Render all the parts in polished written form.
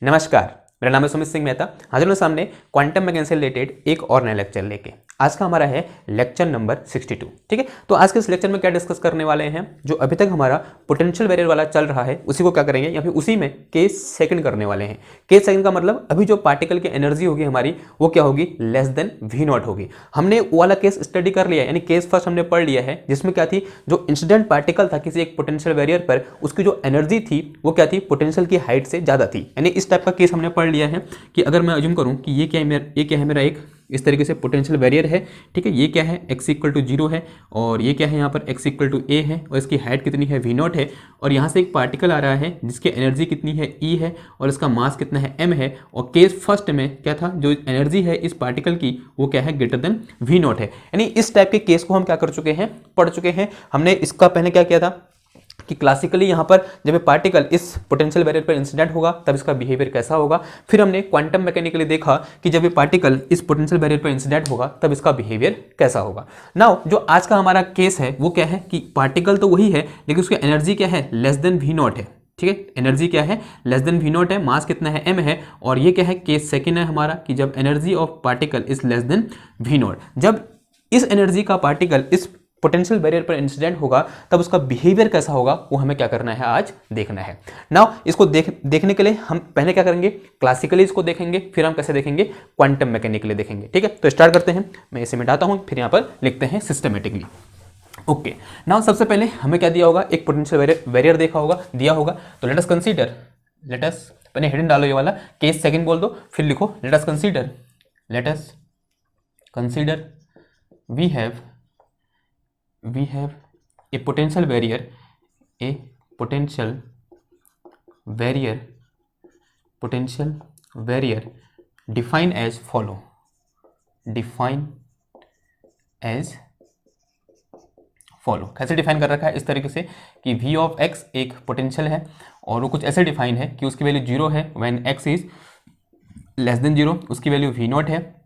नमस्कार, मेरा नाम है सुमित सिंह मेहता। हाजिर हूं सामने क्वांटम मैकेनिक्स से रिलेटेड एक और नया लेक्चर लेके। आज का हमारा है लेक्चर नंबर 62। ठीक है, तो आज के इस लेक्चर में क्या डिस्कस करने वाले हैं, जो अभी तक हमारा पोटेंशियल बैरियर वाला चल रहा है उसी को क्या करेंगे, या फिर उसी में केस सेकंड करने वाले हैं। केस सेकंड का मतलब अभी जो पार्टिकल की एनर्जी होगी हमारी वो क्या होगी, लेस देन वी नॉट होगी। हमने वो वाला केस स्टडी कर लिया, यानी केस फर्स्ट हमने पढ़ लिया है, जिसमें क्या थी, जो इंसिडेंट पार्टिकल था किसी एक पोटेंशियल बैरियर पर, उसकी जो एनर्जी थी वो क्या थी, पोटेंशियल की हाइट से ज्यादा थी। यानी इस टाइप का केस हमने पढ़ लिया है कि अगर मैं अज्यूम करूं कि ये क्या है मेरा एक इस तरीके से पोटेंशियल बैरियर है। ठीक है, ये क्या है, x इक्वल टू 0 है, और ये क्या है यहाँ पर x इक्वल टू a है, और इसकी हाइट कितनी है, v नॉट है, और यहाँ से एक पार्टिकल आ रहा है जिसकी एनर्जी कितनी है, e है, और इसका मास कितना है, m है। और केस फर्स्ट में क्या था, जो एनर्जी है इस पार्टिकल की वो क्या है, ग्रेटर देन v नॉट है। यानी इस टाइप के केस को हम क्या कर चुके हैं, पढ़ चुके हैं। हमने इसका पहले क्या किया था कि क्लासिकली यहाँ पर जब ये पार्टिकल इस पोटेंशियल बैरियर पर इंसिडेंट होगा तब इसका बिहेवियर कैसा होगा। फिर हमने क्वांटम मैकेनिकली देखा कि जब ये पार्टिकल इस पोटेंशियल बैरियर पर इंसिडेंट होगा तब इसका बिहेवियर कैसा होगा। नाउ जो आज का हमारा केस है वो क्या है कि पार्टिकल तो वही है लेकिन उसकी एनर्जी क्या है, लेस देन वी नॉट है। ठीक है, एनर्जी क्या है, लेस देन वी नॉट है, मास कितना है, m है, और ये क्या है, केस सेकेंड है हमारा कि जब energy of particle is less than V naught. जब इस एनर्जी का पार्टिकल इस पोटेंशियल बैरियर पर इंसिडेंट होगा तब उसका बिहेवियर कैसा होगा वो हमें क्या करना है, आज देखना है। नाउ इसको देखने के लिए हम पहले क्या करेंगे, क्लासिकली इसको देखेंगे, फिर हम कैसे देखेंगे, क्वांटम मैकेनिकली देखेंगे। ठीक है, तो स्टार्ट करते हैं। मैं इसे मिटाता हूं, फिर यहां पर लिखते हैं सिस्टमेटिकली। ओके, नाउ सबसे पहले हमें क्या दिया होगा, एक पोटेंशियल बैरियर देखा होगा, दिया होगा। तो let us consider, let us पहले हेडिंग डालो ये वाला, केस सेकंड बोल दो, फिर लिखो let us consider we have a potential barrier defined as follow, कैसे डिफाइन कर रखा है, इस तरीके से कि v ऑफ x एक पोटेंशियल है और वो कुछ ऐसे डिफाइन है कि उसकी वैल्यू 0 है when x is less than 0, उसकी वैल्यू v नॉट है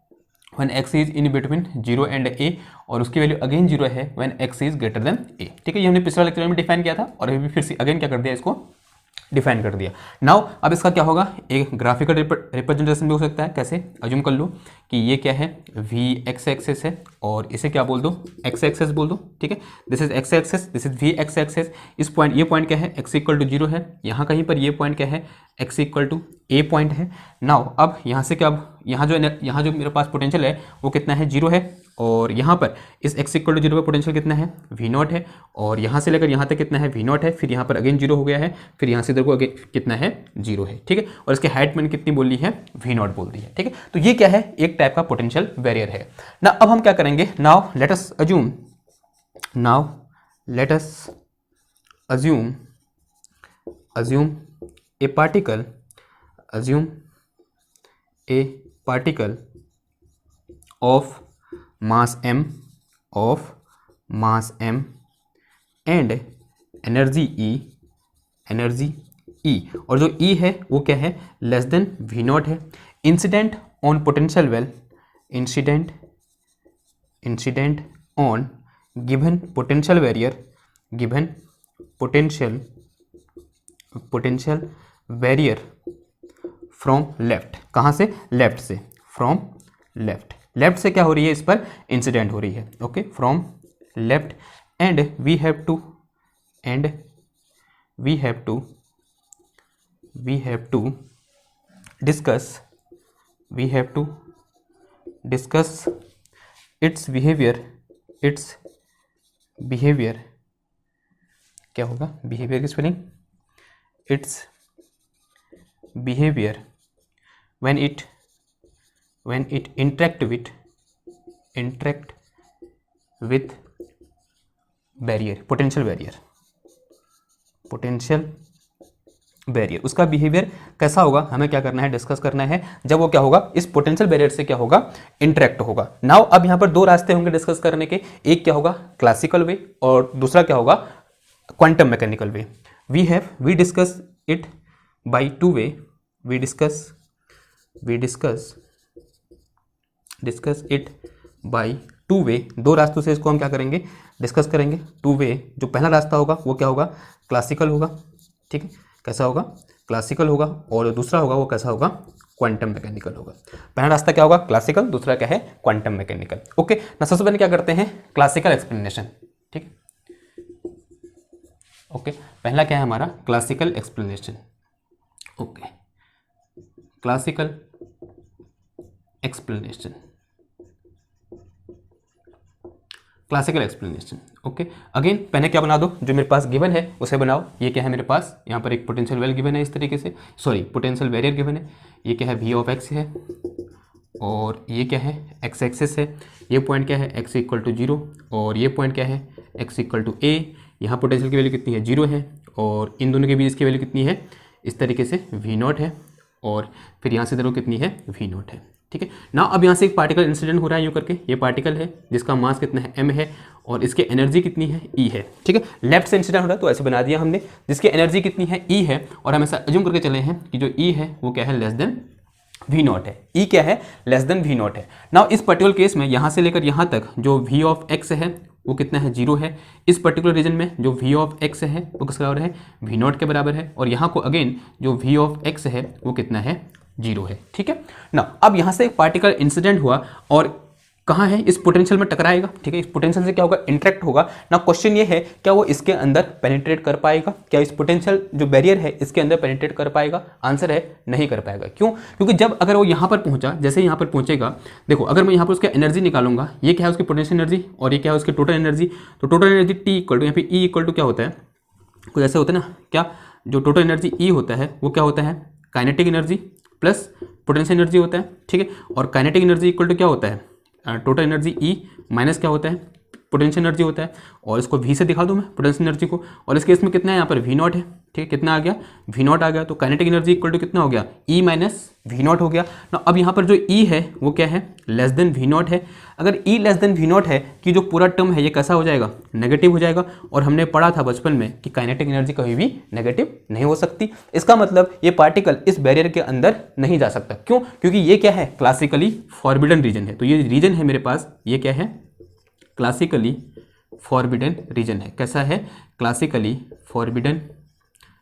when x is in between 0 and a, और उसकी वैल्यू अगेन 0 है when x is greater than a। ठीक है, ये हमने पिछले लेक्चर में डिफाइन किया था और अभी फिर से अगेन क्या कर दिया, इसको डिफाइन कर दिया। नाउ अब इसका क्या होगा, एक ग्राफिकल रिप्रेजेंटेशन भी हो सकता है। कैसे, अज्यूम कर लो कि ये क्या है, v x एक्सेस है और इसे क्या बोल दो, x एक्सेस बोल दो। ठीक है, this is x axis, this is v x axis. इस पॉइंट, ये पॉइंट क्या है, x इक्वल टू 0 है, यहाँ कहीं पर ये पॉइंट क्या है, x equal to a point है। नाउ अब यहाँ से क्या, यहाँ जो मेरे पास पोटेंशियल है वो कितना है, 0 है, और यहाँ पर इस x इक्वल टू 0 पर पोटेंशियल कितना है, v नॉट है, और यहाँ से लेकर यहाँ तक कितना है, v नॉट है, फिर यहाँ पर अगेन 0 हो गया है, फिर यहाँ से इधर को अगेन कितना है, 0 है। ठीक है, और इसके हाइट मैंने कितनी बोल दी है, v नॉट बोल दी है। ठीक है, तो ये क्या है, एक टाइप का पोटेंशियल बैरियर है ना। अब हम क्या करेंगे, now let us assume A particle of mass m and energy E, और जो E है वो क्या है, लेस देन v नॉट है। Incident on potential well, incident on given potential barrier from left, कहाँ से, लेफ्ट से, फ्रॉम लेफ्ट से क्या हो रही है, इस पर इंसिडेंट हो रही है। Okay, from left, and we have to discuss its behaviour, क्या होगा, बिहेवियर की spelling, its behaviour when it interact with barrier, potential barrier, उसका बिहेवियर कैसा होगा, हमें क्या करना है, डिस्कस करना है, जब वो क्या होगा, इस पोटेंशियल बैरियर से क्या होगा, इंटरेक्ट होगा। नाउ अब यहाँ पर दो रास्ते होंगे डिस्कस करने के, एक क्या होगा, क्लासिकल वे, और दूसरा क्या होगा, quantum mechanical way. We discuss it by two way, we discuss it by two way, दो रास्तों से इसको हम क्या करेंगे, डिस्कस करेंगे। टू वे, जो पहला रास्ता होगा वो क्या होगा, क्लासिकल होगा। ठीक है, कैसा होगा, क्लासिकल होगा और दूसरा होगा वो कैसा होगा, क्वांटम मैकेनिकल होगा। पहला रास्ता क्या होगा, क्लासिकल, दूसरा क्या है, क्वांटम मैकेनिकल। ओके ना, सबसे पहले क्या करते हैं, क्लासिकल एक्सप्लेनेशन। ठीक है, ओके पहला क्या है हमारा, classical explanation. Okay classical explanation, classical explanation. Okay again पहले क्या बना दो, जो मेरे पास गिवन है उसे बनाओ। ये क्या है मेरे पास, यहाँ पर एक पोटेंशियल वेल गिवन है इस तरीके से, सॉरी पोटेंशियल बैरियर गिवन है। ये क्या है, वी ऑफ एक्स है, और ये क्या है, एक्स एक्सिस है। ये पॉइंट क्या है, एक्स इक्वल टू 0, और ये पॉइंट क्या है, एक्स इक्वल टू ए। यहाँ पोटेंशियल की वैल्यू कितनी है, 0 है, और इन दोनों के बीच की वैल्यू कितनी है, इस तरीके से वी नॉट है, और फिर यहाँ से इधर कितनी है, वी नॉट है। ठीक है ना, अब यहाँ से एक पार्टिकल इंसिडेंट हो रहा है यूँ करके। ये पार्टिकल है जिसका मास कितना है, m है, और इसकी एनर्जी कितनी है, E है। ठीक है, लेफ्ट से इंसिडेंट हो रहा है तो ऐसे बना दिया हमने, जिसकी एनर्जी कितनी है, E है, और हम ऐसा अज्यूम करके चले हैं कि जो E है वो क्या है, लेस देन वी नॉट है। E क्या है, लेस देन वी नॉट है। नाउ इस पर्टिकुलर केस में यहाँ से लेकर यहाँ तक जो v ऑफ x है वो कितना है, 0 है। इस पर्टिकुलर रीजन में जो v ऑफ x है वो किसके बराबर है, वी नॉट के बराबर है, और यहाँ को अगेन जो v ऑफ x है वो कितना है, 0 है। ठीक है ना, अब यहाँ से एक पार्टिकल इंसिडेंट हुआ और कहाँ है, इस पोटेंशियल में टकराएगा। ठीक है, इस पोटेंशियल से क्या होगा, इंटरेक्ट होगा ना। क्वेश्चन ये है क्या वो इसके अंदर पेनिट्रेट कर पाएगा, क्या इस पोटेंशियल जो बैरियर है इसके अंदर पेनिट्रेट कर पाएगा। आंसर है नहीं कर पाएगा। क्यों, क्योंकि जब अगर वो यहाँ पर पहुँचा, जैसे यहाँ पर पहुँचेगा, देखो अगर मैं यहाँ पर उसका एनर्जी निकालूंगा, ये क्या है उसकी पोटेंशियल एनर्जी और ये क्या है उसकी टोटल एनर्जी, तो total energy T equal to, यहाँ पे ई इक्वल टू क्या होता है, कुछ ऐसे होता है ना, क्या जो टोटल एनर्जी ई होता है वो क्या होता है, kinetic energy plus potential energy होता है। ठीक है, और काइनेटिक एनर्जी इक्वल टू क्या होता है, टोटल एनर्जी E माइनस क्या होता है, पोटेंशियल एनर्जी होता है, और इसको V से दिखा दूँ मैं पोटेंशियल एनर्जी को, और इस केस में कितना है यहाँ पर V नॉट है। ठीक है, कितना आ गया, V नॉट आ गया, तो काइनेटिक एनर्जी इक्वल टू कितना हो गया, E माइनस V नॉट हो गया ना। अब यहाँ पर जो E है वो क्या है, लेस देन V नॉट है। अगर E less then V not है कि जो पूरा टर्म है ये कैसा हो जाएगा, नेगेटिव हो जाएगा, और हमने पढ़ा था बचपन में कि काइनेटिक एनर्जी कभी भी नेगेटिव नहीं हो सकती। इसका मतलब ये पार्टिकल इस बैरियर के अंदर नहीं जा सकता। क्यों, क्योंकि ये क्या है, क्लासिकली फॉरबिडन रीजन है। तो ये रीजन है मेरे पास, ये क्या है, क्लासिकली फॉरबिडन रीजन है। कैसा है, क्लासिकली फॉरबिडन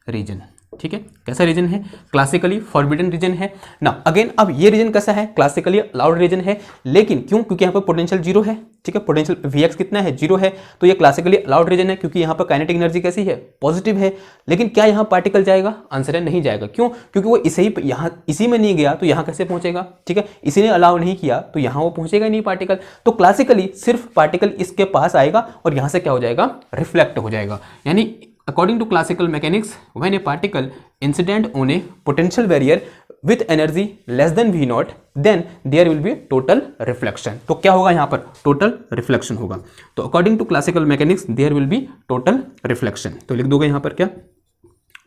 रीजन। ठीक है, कैसा रीजन है, क्लासिकली फॉरबिडन रीजन है ना। अगेन अब ये रीजन कैसा है, क्लासिकली अलाउड रीजन है, लेकिन क्यों, क्योंकि यहाँ पर पोटेंशियल 0 है। ठीक है, पोटेंशियल Vx कितना है, 0 है, तो ये क्लासिकली अलाउड रीजन है, क्योंकि यहाँ पर काइनेटिक एनर्जी कैसी है, पॉजिटिव है। लेकिन क्या यहाँ पार्टिकल जाएगा, आंसर है नहीं जाएगा। क्यों, क्योंकि वो इसे ही यहाँ इसी में नहीं गया तो यहाँ कैसे पहुंचेगा। ठीक है, इसी ने अलाउ नहीं किया तो यहाँ वो पहुंचेगा नहीं पार्टिकल। तो क्लासिकली सिर्फ पार्टिकल इसके पास आएगा और यहाँ से क्या हो जाएगा, रिफ्लेक्ट हो जाएगा। यानी according to classical mechanics, when a particle incident on a potential barrier with energy less than v naught, then there will be total reflection. तो क्या होगा यहाँ पर, total reflection होगा। तो according to classical mechanics there will be total reflection। तो लिख दोगे यहाँ पर क्या,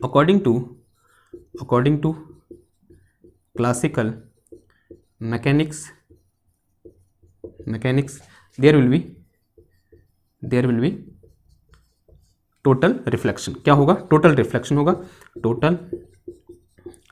according to classical mechanics there will be total reflection. क्या होगा, टोटल रिफ्लेक्शन होगा, टोटल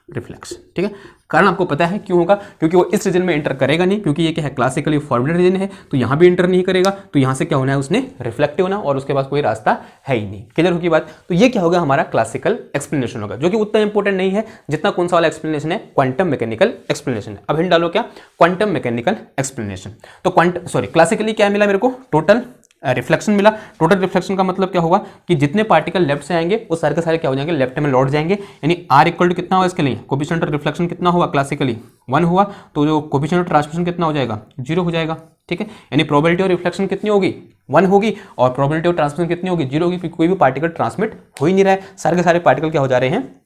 रिफ्लेक्शन। ठीक है, कारण आपको पता है क्यों होगा, क्योंकि वो इस रीजन में एंटर करेगा नहीं, क्योंकि ये क्या है, क्लासिकली फॉरबिडन रीजन है, तो यहाँ भी एंटर नहीं करेगा, तो यहाँ से क्या होना है, उसने रिफ्लेक्ट होना, और उसके पास कोई रास्ता है ही नहीं। क्लियर होगी बात। तो ये क्या होगा, हमारा क्लासिकल एक्सप्लेनेशन होगा, जो कि उतना इंपॉर्टेंट नहीं है जितना कौन सा वाला एक्सप्लेनेशन है, क्वांटम मैकेनिकल एक्सप्लेनेशन है। अब हिंट डालो क्या, क्वांटम मैकेनिकल एक्सप्लेनेशन। तो क्लासिकली क्या मिला मेरे को, टोटल रिफ्लेक्शन मिला। टोटल रिफ्लेक्शन का मतलब क्या होगा कि जितने पार्टिकल लेफ्ट से आएंगे वो सारे के सारे क्या हो जाएंगे, लेफ्ट में लौट जाएंगे। यानी R इक्वल टू कितना होगा इसके लिए, कोएफिशिएंट ऑफ रिफ्लेक्शन कितना होगा, क्लासिकली 1 हुआ, तो जो कोएफिशिएंट ऑफ ट्रांसमिशन कितना हो जाएगा, 0 हो जाएगा। ठीक है, यानी प्रोबेबिलिटी ऑफ रिफ्लेक्शन कितनी होगी, 1 होगी, और प्रोबेबिलिटी ऑफ ट्रांसमिशन कितनी होगी, 0 होगी, क्योंकि कोई भी पार्टिकल ट्रांसमिट हो ही नहीं रहा है, सारे के सारे पार्टिकल क्या हो जा रहे हैं,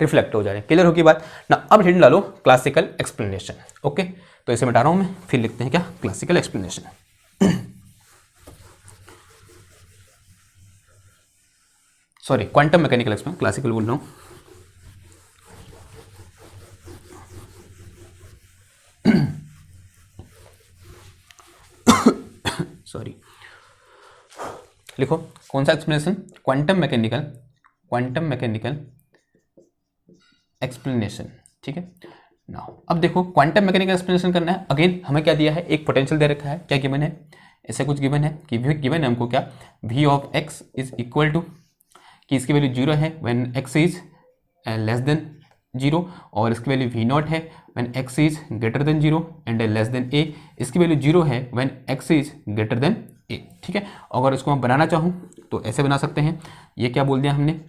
रिफ्लेक्ट हो जा रहे हैं। क्लियर होगी बात ना। अब हिंट डालो क्लासिकल एक्सप्लेनेशन। ओके, तो इसे मिटा रहा हूं मैं, फिर लिखते हैं क्या, classical explanation. Sorry, quantum mechanical explanation, classical बोल रहा हूँ। सॉरी, लिखो कौन सा एक्सप्लेनेशन, क्वांटम मैकेनिकल एक्सप्लेनेशन। ठीक है ना, अब देखो क्वांटम मैकेनिकल एक्सप्लेनेशन करना है। अगेन हमें क्या दिया है, एक पोटेंशियल दे रखा है, क्या गिवन है, ऐसे कुछ गिवन है कि गिवन है हमको क्या, v of x is equal to, कि इसकी वैल्यू 0 है when x is less than 0 और इसकी वैल्यू वी नॉट है when x is greater than 0 and less than a, इसकी वैल्यू 0 है when x is greater than a। ठीक है, अगर इसको मैं बनाना चाहूँ तो ऐसे बना सकते हैं। ये क्या बोल दिया हमने,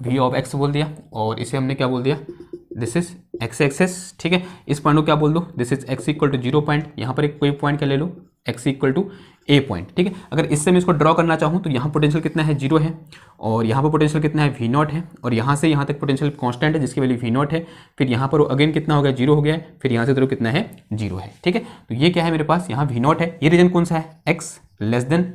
v ऑफ x बोल दिया और इसे हमने क्या बोल दिया, दिस इज x एक्सेस। ठीक है, इस पॉइंट को क्या बोल दो, this is x equal to 0 point, यहाँ पर एक कोई पॉइंट क्या ले लो, x equal to a point. ठीक है, अगर इससे मैं इसको ड्रॉ करना चाहूँ तो यहाँ पोटेंशियल कितना है, 0 है और यहाँ पर पोटेंशियल कितना है, v नॉट है और यहाँ से यहाँ तक पोटेंशियल कांस्टेंट है जिसकी वैल्यू v नॉट है। फिर यहाँ पर अगेन कितना हो गया, 0 हो गया है, फिर यहाँ से इधर कितना है, 0 है। ठीक है, तो ये क्या है मेरे पास, यहाँ v नॉट है। ये रीजन कौन सा है, x लेस देन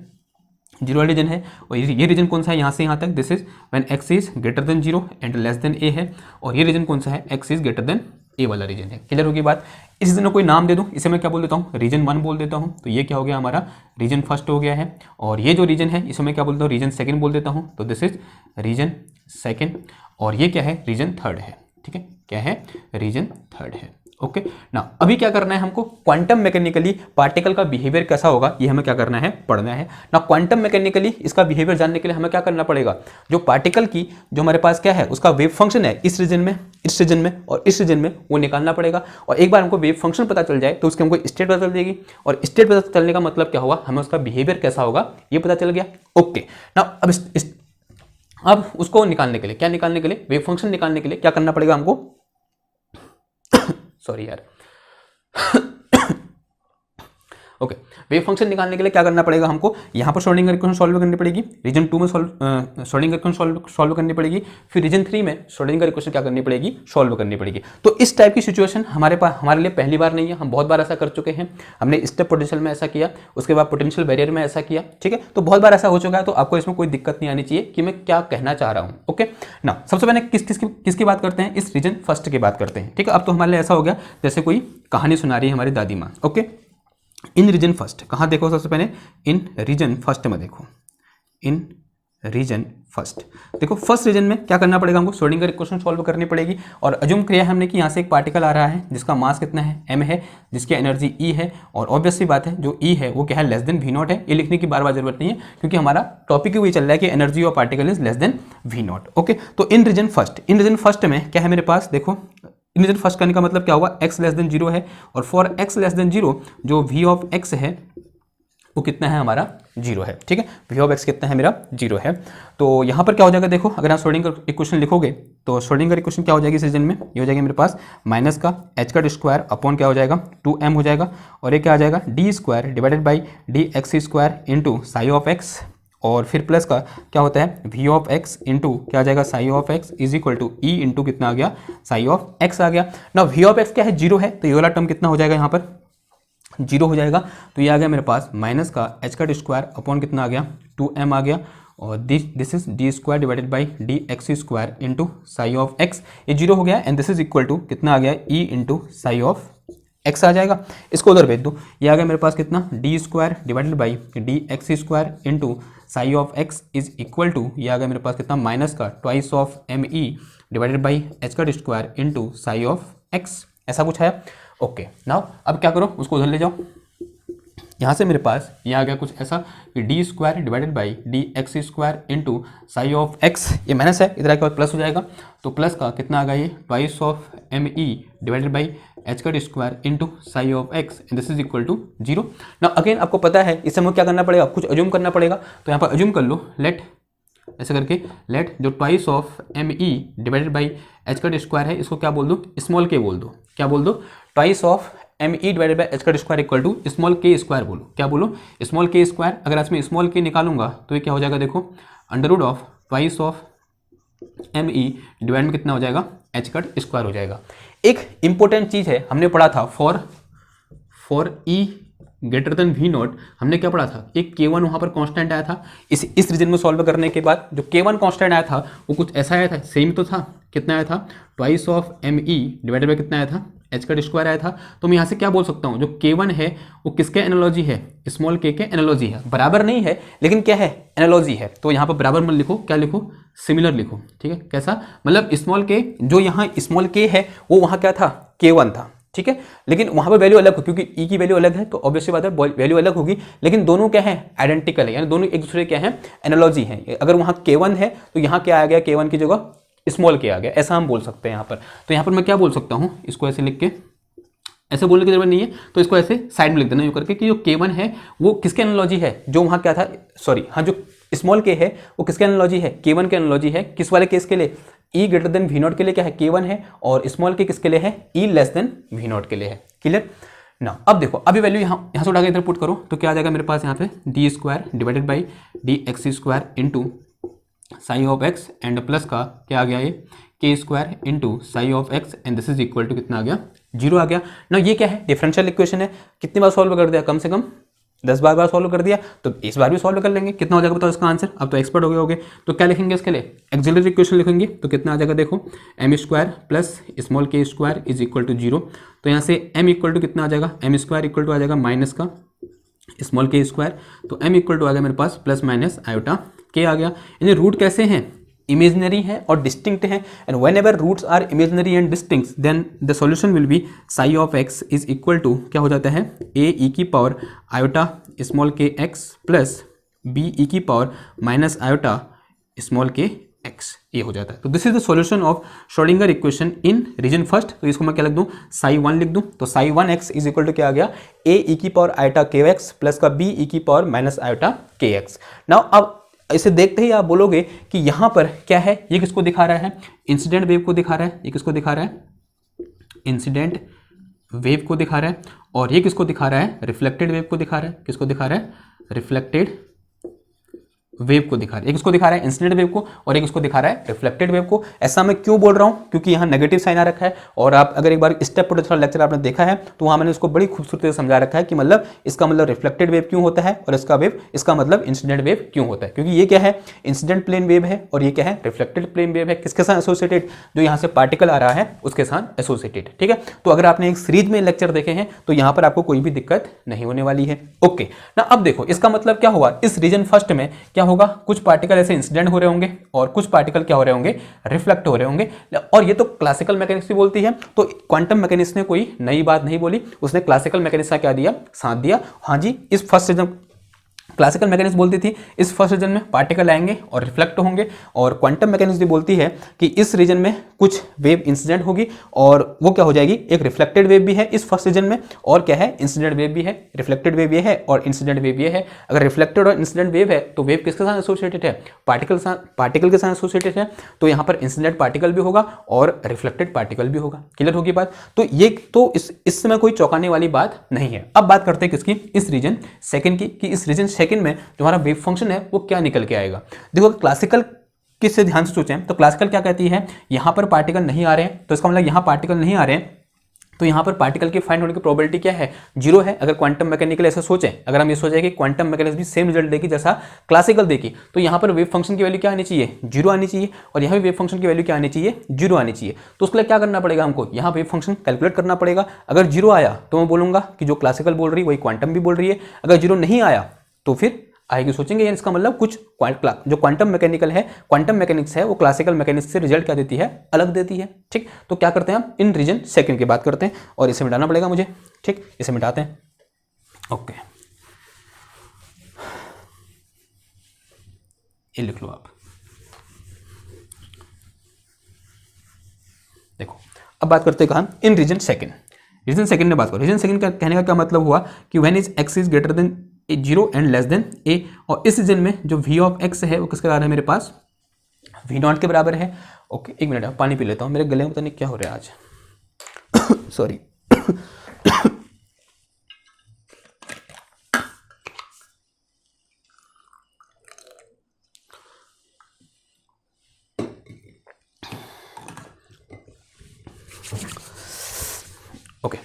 0 वाला रीजन है और ये रीजन कौन सा है, यहाँ से यहाँ तक, this is when x is greater than 0 and less than a है और ये रीजन कौन सा है, x is greater than a वाला रीजन है। क्लियर होगी बात। इस रीजन को कोई नाम दे दूं, इसे मैं क्या बोल देता हूँ, रीजन 1 बोल देता हूँ। तो ये क्या हो गया हमारा, रीजन फर्स्ट हो गया है और ये जो रीजन है इसे मैं क्या बोलता हूँ, रीजन सेकंड बोल देता हूँ। तो दिस इज रीजन सेकंड और ये क्या है, रीजन थर्ड है। ठीक है, क्या है, रीजन थर्ड है। ओके ना, अभी क्या करना है हमको, क्वांटम मैकेनिकली पार्टिकल का बिहेवियर कैसा होगा ये हमें क्या करना है, पढ़ना है ना। क्वांटम मैकेनिकली इसका बिहेवियर जानने के लिए हमें क्या करना पड़ेगा, जो पार्टिकल की जो हमारे पास क्या है उसका वेव फंक्शन है इस रीजन में, इस रीजन में और इस रीजन में, वो निकालना पड़ेगा। और एक बार हमको वेव फंक्शन पता चल जाए तो उसकी हमको स्टेट पता चल जाएगी और स्टेट पता चलने का मतलब क्या होगा, हमें उसका बिहेवियर कैसा होगा ये पता चल गया। ओके ना, अब उसको निकालने के लिए, क्या निकालने के लिए, वेव फंक्शन निकालने के लिए क्या करना पड़ेगा हमको, सॉरी यार ओके, वेव फंक्शन निकालने के लिए क्या करना पड़ेगा हमको, यहाँ पर श्रोडिंगर इक्वेशन सॉल्व करनी पड़ेगी, रीजन 2 में श्रोडिंगर इक्वेशन सॉल्व करनी पड़ेगी, फिर रीजन 3 में श्रोडिंगर इक्वेशन क्या करनी पड़ेगी, सॉल्व करनी पड़ेगी। तो इस टाइप की सिचुएशन हमारे लिए पहली बार नहीं है, हम बहुत बार ऐसा कर चुके हैं। हमने स्टेप पोटेंशियल में ऐसा किया, उसके बाद पोटेंशियल बैरियर में ऐसा किया। ठीक है, तो बहुत बार ऐसा हो चुका है, तो आपको इसमें कोई दिक्कत नहीं आनी चाहिए कि मैं क्या कहना चाह रहा हूँ। ओके ना, सबसे पहले किसकी बात करते हैं, इस रीजन फर्स्ट की बात करते हैं। ठीक है, अब तो हमारे लिए ऐसा हो गया जैसे कोई कहानी सुना रही है हमारी दादी माँ। ओके, इन रीजन फर्स्ट, कहाँ देखो सबसे पहले, इन रीजन फर्स्ट में देखो, इन रीजन फर्स्ट देखो। फर्स्ट रीजन में क्या करना पड़ेगा हमको, श्रोडिंगर इक्वेशन सॉल्व करनी पड़ेगी और अज्यूम किया है हमने कि यहाँ से एक पार्टिकल आ रहा है जिसका मास कितना है, m है, जिसकी एनर्जी E है और ऑब्वियस सी बात है जो E है वो क्या है, लेस देन v नॉट है। ये लिखने की बार बार जरूरत नहीं है क्योंकि हमारा टॉपिक ही वही चल रहा है कि energy of particle is less then v not. Okay, तो इन रीजन फर्स्ट में क्या है मेरे पास, देखो इन रीजन फर्स्ट करने का मतलब क्या होगा, x लेस देन 0 है और फॉर x लेस देन 0 जो v ऑफ x है वो कितना है हमारा, 0 है। ठीक है, v ऑफ x कितना है मेरा, 0 है। तो यहाँ पर क्या हो जाएगा, देखो अगर आप श्रोडिंगर इक्वेशन लिखोगे तो श्रोडिंगर इक्वेशन क्या हो जाएगी इस रीजन में, ये हो जाएगी मेरे पास माइनस का h का स्क्वायर अपॉन क्या हो जाएगा, 2m हो जाएगा और ये क्या आ जाएगा, d square divided by dx square into psi of x और फिर प्लस का क्या होता है, v ऑफ x इंटू क्या आ जाएगा, psi of x is equal to e into कितना आ गया, साई ऑफ x आ गया ना। v ऑफ x क्या है, 0 है, तो ये वाला टर्म कितना हो जाएगा, यहाँ पर 0 हो जाएगा। तो ये आ गया मेरे पास माइनस का h का स्क्वायर अपॉन कितना आ गया, 2m आ गया और this is d square divided by dx square into psi of x, ये 0 हो गया and this is equal to कितना आ गया, e into psi of x आ जाएगा। इसको उधर भेज दो, ये आ गया मेरे पास कितना, d square divided by dx square into psi of x is equal to, ये आ गया मेरे पास कितना, माइनस का twice of me divided by h का square into psi of x, ऐसा कुछ है। ओके नाउ अब क्या करो, उसको उधर ले जाओ। यहाँ से मेरे पास ये आ गया कुछ ऐसा कि D square divided by D x square into psi of x, ये माइनस है, इधर आके प्लस हो जाएगा। तो प्लस का कितना आ गया, ये twice of M E divided by H का square into psi of x and this is equal to 0। ना अगेन आपको पता है इससे हमें क्या करना पड़ेगा, कुछ अज्यूम करना पड़ेगा। तो यहाँ पर अज्यूम कर लो, लेट ऐसे करके, लेट जो twice of M E divided by H का स्क्वायर है इसको क्या बोल दो, स्मॉल के बोल दो। क्या बोल दो, twice of M E divided by H का square equal to small K square बोलो। क्या बोलो, स्मॉल के स्क्वायर। अगर इसमें स्मॉल के निकालूंगा तो ये क्या हो जाएगा, देखो under root of twice of M E divide में कितना हो जाएगा, एच का स्क्वायर हो जाएगा। एक इंपॉर्टेंट चीज़ है, हमने पढ़ा था for E greater than V naught, हमने क्या पढ़ा था, एक K1 वहाँ पर कांस्टेंट आया था। इस रीजन में सॉल्व करने के बाद जो K1 कांस्टेंट आया था वो कुछ ऐसा आया था, सेम तो था, कितना आया था, twice of M E divided by कितना आया था, एच का स्क्वायर आया था। तो मैं यहाँ से क्या बोल सकता हूँ, जो K1 है वो किसके एनालॉजी है, स्मॉल के एनालॉजी है। बराबर नहीं है लेकिन क्या है, एनालॉजी है। तो यहाँ पर बराबर मत लिखो, क्या लिखो, सिमिलर लिखो। ठीक है, कैसा मतलब स्मॉल के, जो यहाँ स्मॉल के है वो वहाँ क्या था, K1 था। ठीक है, लेकिन वहाँ पर वैल्यू अलग हो, क्योंकि ई की वैल्यू अलग है तो ऑब्वियसली बात है वैल्यू अलग होगी, लेकिन दोनों क्या है, आइडेंटिकल है, यानी दोनों एक दूसरे क्या है, एनालॉजी है। अगर वहाँ K1 है तो यहाँ क्या आ गया, K1 की जगह स्मॉल के आ गया, ऐसा हम बोल सकते हैं यहाँ पर। तो यहाँ पर मैं क्या बोल सकता हूँ, इसको ऐसे लिख के, ऐसे बोलने की जरूरत नहीं है, तो इसको ऐसे साइड में लिख देना यूँ करके कि जो K1 है वो किसके एनालॉजी है, जो वहाँ क्या था, सॉरी हाँ, जो स्मॉल k है वो किसके एनालॉजी है, K1 के एनालॉजी है। किस वाले केस के लिए, E ग्रेटर देन V0 के लिए क्या है, K1 है, और स्मॉल k किसके लिए है, E लेस देन V0 के लिए है। क्लियर ना। अब देखो, अभी वैल्यू यहाँ से उठा के इधर पुट करो तो क्या आ जाएगा मेरे पास यहाँ पे, D square divided by D x square into psi of x and plus का क्या आ गया ये K square into psi of x and this is equal to कितना आ गया, 0 आ गया ना। ये क्या है, डिफरेंशियल इक्वेशन है। कितनी बार सॉल्व कर दिया, कम से कम 10 बार सॉल्व कर दिया, तो इस बार भी सॉल्व कर लेंगे। कितना हो जाएगा बताओ इसका आंसर, अब तो एक्सपर्ट हो गए होगे। तो क्या लिखेंगे इसके लिए, एक्सिलरी इक्वेशन लिखेंगे, तो कितना आ जाएगा देखो, M square plus small K square is equal to 0। तो यहाँ से एम इक्वल टू कितना आ जाएगा, एम स्क्वायर इक्वल टू आ जाएगा माइनस का स्मॉल के स्क्वायर, तो एम इक्वल टू आ गया मेरे पास प्लस माइनस आयोटा के आ गया। यानी रूट कैसे हैं, इमेजनरी है और डिस्टिंक्ट है। And whenever roots are imaginary and distinct then the solution will be psi of X is equal to क्या हो जाता है, ए ई की पावर आयोटा स्मॉल के एक्स प्लस बी ई की पावर माइनस आयोटा स्मॉल के x, ये हो जाता है। तो this is the solution of Schrodinger equation in region first. तो इसको मैं क्या लिख दूं, साई 1 लिख दूं। तो psi 1 X is equal to क्या आ गया, ए ई की पावर आयोटा के एक्स प्लस का बी ई की पावर माइनस आयोटा के एक्स। नाउ अब इसे देखते ही आप बोलोगे कि यहाँ पर क्या है, ये किसको दिखा रहा है, इंसिडेंट वेव को दिखा रहा है। ये किसको दिखा रहा है, इंसिडेंट वेव को दिखा रहा है। और ये किसको दिखा रहा है, रिफ्लेक्टेड वेव को दिखा रहा है। किसको दिखा रहा है, रिफ्लेक्टेड वेव को दिखा रहा है। एक इसको दिखा रहा है इंसिडेंट वेव को और एक इसको दिखा रहा है रिफ्लेक्टेड वेव को। ऐसा मैं क्यों बोल रहा हूँ, क्योंकि यहाँ नेगेटिव साइन आ रखा है। और आप अगर एक बार स्टेप पोटेंशियल लेक्चर आपने देखा है तो वहाँ मैंने इसको बड़ी खूबसूरती से समझा रखा है कि मतलब इसका मतलब रिफ्लेक्टेड वेव क्यों होता है और इसका मतलब इंसिडेंट वेव क्यों होता है। क्योंकि ये क्या है, इंसिडेंट प्लेन वेव है और ये क्या है, रिफ्लेक्टेड प्लेन वेव है। किसके साथ एसोसिएटेड, जो यहाँ से पार्टिकल आ रहा है उसके साथ एसोसिएटेड। ठीक है, तो अगर आपने एक सीरीज में लेक्चर देखे हैं तो यहाँ पर आपको कोई भी दिक्कत नहीं होने वाली है। ओके ना, अब देखो इसका मतलब क्या हुआ, इस रीजन फर्स्ट में क्या होगा, कुछ पार्टिकल ऐसे इंसिडेंट हो रहे होंगे और कुछ पार्टिकल क्या हो रहे होंगे, रिफ्लेक्ट हो रहे होंगे। और ये तो क्लासिकल मैकेनिक्स भी बोलती है। तो क्वांटम मैकेनिक्स ने कोई नई बात नहीं बोली, उसने क्लासिकल मैकेनिक्स का क्या दिया, साथ दिया। हाँ जी, इस फर्स्ट रीजन क्लासिकल मैकेनिक्स बोलती थी इस फर्स्ट रीजन में पार्टिकल आएंगे और रिफ्लेक्ट होंगे, और क्वांटम मैकेनिक्स भी बोलती है कि इस रीजन में कुछ वेव इंसिडेंट होगी और वो क्या हो जाएगी, एक रिफ्लेक्टेड वेव भी है इस फर्स्ट रीजन में, और क्या है, इंसिडेंट वेव भी है। रिफ्लेक्टेड वेव ये है और इंसिडेंट वेव ये है। अगर रिफ्लेक्टेड और इंसिडेंट वेव है तो वेव किसके साथ एसोसिएटेड है, पार्टिकल के साथ एसोसिएटेड है। तो यहाँ पर इंसिडेंट पार्टिकल भी होगा और रिफ्लेक्टेड पार्टिकल भी होगा। क्लियर होगी बात। तो ये तो इस समय कोई चौंकाने वाली बात नहीं है। अब बात करते हैं किसकी, इस रीजन सेकंड की, कि इस रीजन सेकंड में जो हमारा वेव फंक्शन है वो क्या निकल के आएगा। देखो क्लासिकल किससे ध्यान से सोचें तो क्लासिकल क्या कहती है, यहां पर पार्टिकल नहीं आ रहे हैं, तो इसका मतलब यहां पार्टिकल नहीं आ रहे हैं, तो यहाँ पर पार्टिकल की फाइंड होने की प्रोबेबिलिटी क्या है, 0 है। अगर क्वांटम मैकेनिकल ऐसा सोचें, अगर हम ये सोचें कि क्वांटम मैकेनिक्स भी सेम रिजल्ट देगी जैसा क्लासिकल देगी, तो यहाँ पर वेव फंक्शन की वैल्यू क्या आनी चाहिए, 0 आनी चाहिए, और यहाँ भी वेव फंक्शन की वैल्यू क्या आनी चाहिए, 0 आनी चाहिए। तो उसके लिए क्या करना पड़ेगा हमको, यहाँ वेव फंक्शन कैलकुलेट करना पड़ेगा। अगर 0 आया तो मैं बोलूंगा कि जो क्लासिकल बोल रही है वही क्वांटम भी बोल रही है। अगर 0 नहीं आया तो फिर आएगी, सोचेंगे यानी इसका मतलब कुछ जो क्वांटम मैकेनिकल है, क्वांटम मैकेनिक्स है, वो क्लासिकल मैकेनिक्स से रिजल्ट क्या देती है, अलग देती है। ठीक, तो क्या करते हैं हम इन रीजन सेकंड की बात करते हैं, और इसे मिटाना पड़ेगा मुझे। ठीक, इसे मिटाते हैं। ओके, ये लिख लो आप। देखो अब बात करते हैं कहाँ, इन रीजन सेकंड। रीजन सेकंड में बात करो। रीजन सेकंड का कहने का क्या मतलब हुआ कि when is x is greater than 0 and less than a, और इस रीजन में जो v ऑफ x है वो किसके बराबर है मेरे पास, v0 के बराबर है। ओके, एक मिनट पानी पी लेता हूँ, मेरे गले में पता नहीं क्या हो रहा है आज सॉरी। Okay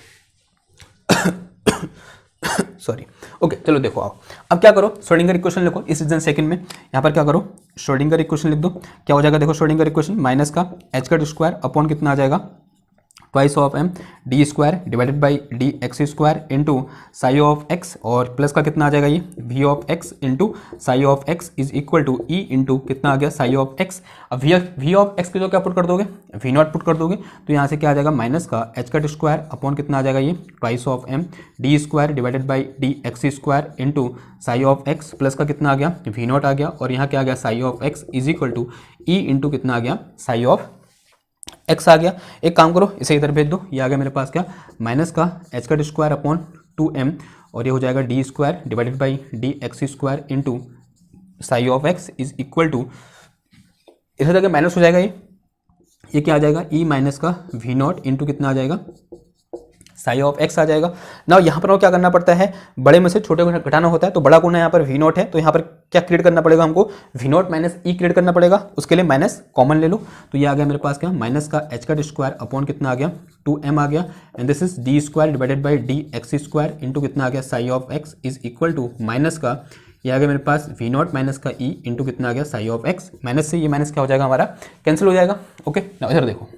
sorry. ओके चलो देखो आओ, अब क्या करो, श्रोडिंगर इक्वेशन लिखो इस रीजन सेकंड में। यहाँ पर क्या करो, श्रोडिंगर इक्वेशन लिख दो। क्या हो जाएगा देखो, श्रोडिंगर इक्वेशन माइनस का h का स्क्वायर अपॉन कितना आ जाएगा, twice of M D square divided by D x square into psi of X, और प्लस का कितना आ जाएगा ये V of X into psi of X is equal to E into कितना आ गया साई ऑफ एक्स। अब वी ऑफ एक्स की जो क्या पुट कर दोगे वी नॉट पुट कर दोगे, तो यहाँ से क्या आ जाएगा माइनस का एच कट स्क्वायर अपॉन कितना आ जाएगा ये twice of M D square divided by D x square into psi of X, plus का कितना आ गया वी नॉट आ गया, और यहाँ क्या आ गया psi of X is equal to E into कितना आ गया साई ऑफ एक्स आ गया। एक काम करो इसे इधर भेज दो, ये आ गया मेरे पास क्या माइनस का H cut square upon 2m, और ये हो जाएगा D square divided by D x square into psi of X is equal to, इधर जाके माइनस हो जाएगा ये क्या आ जाएगा ई माइनस का वी नॉट इंटू कितना आ जाएगा साई ऑफ एक्स आ जाएगा। ना यहाँ पर क्या करना पड़ता है, बड़े में से छोटे को घटाना होता है, तो बड़ा कोना यहाँ पर वी नॉट है, तो यहाँ पर क्या क्रिएट करना पड़ेगा हमको V naught minus E create करना पड़ेगा, उसके लिए माइनस कॉमन ले लो, तो ये आ गया मेरे पास क्या माइनस का एच कट स्क्वायर अपॉन कितना आ गया 2m आ गया, and this is D square divided by D x square into कितना आ गया psi of X is equal to minus का ये आ गया मेरे पास वी नॉट माइनस का ई इंटू कितना आ गया साई ऑफ एक्स, माइनस से ये माइनस क्या हो जाएगा हमारा कैंसिल हो जाएगा। ओके इधर देखो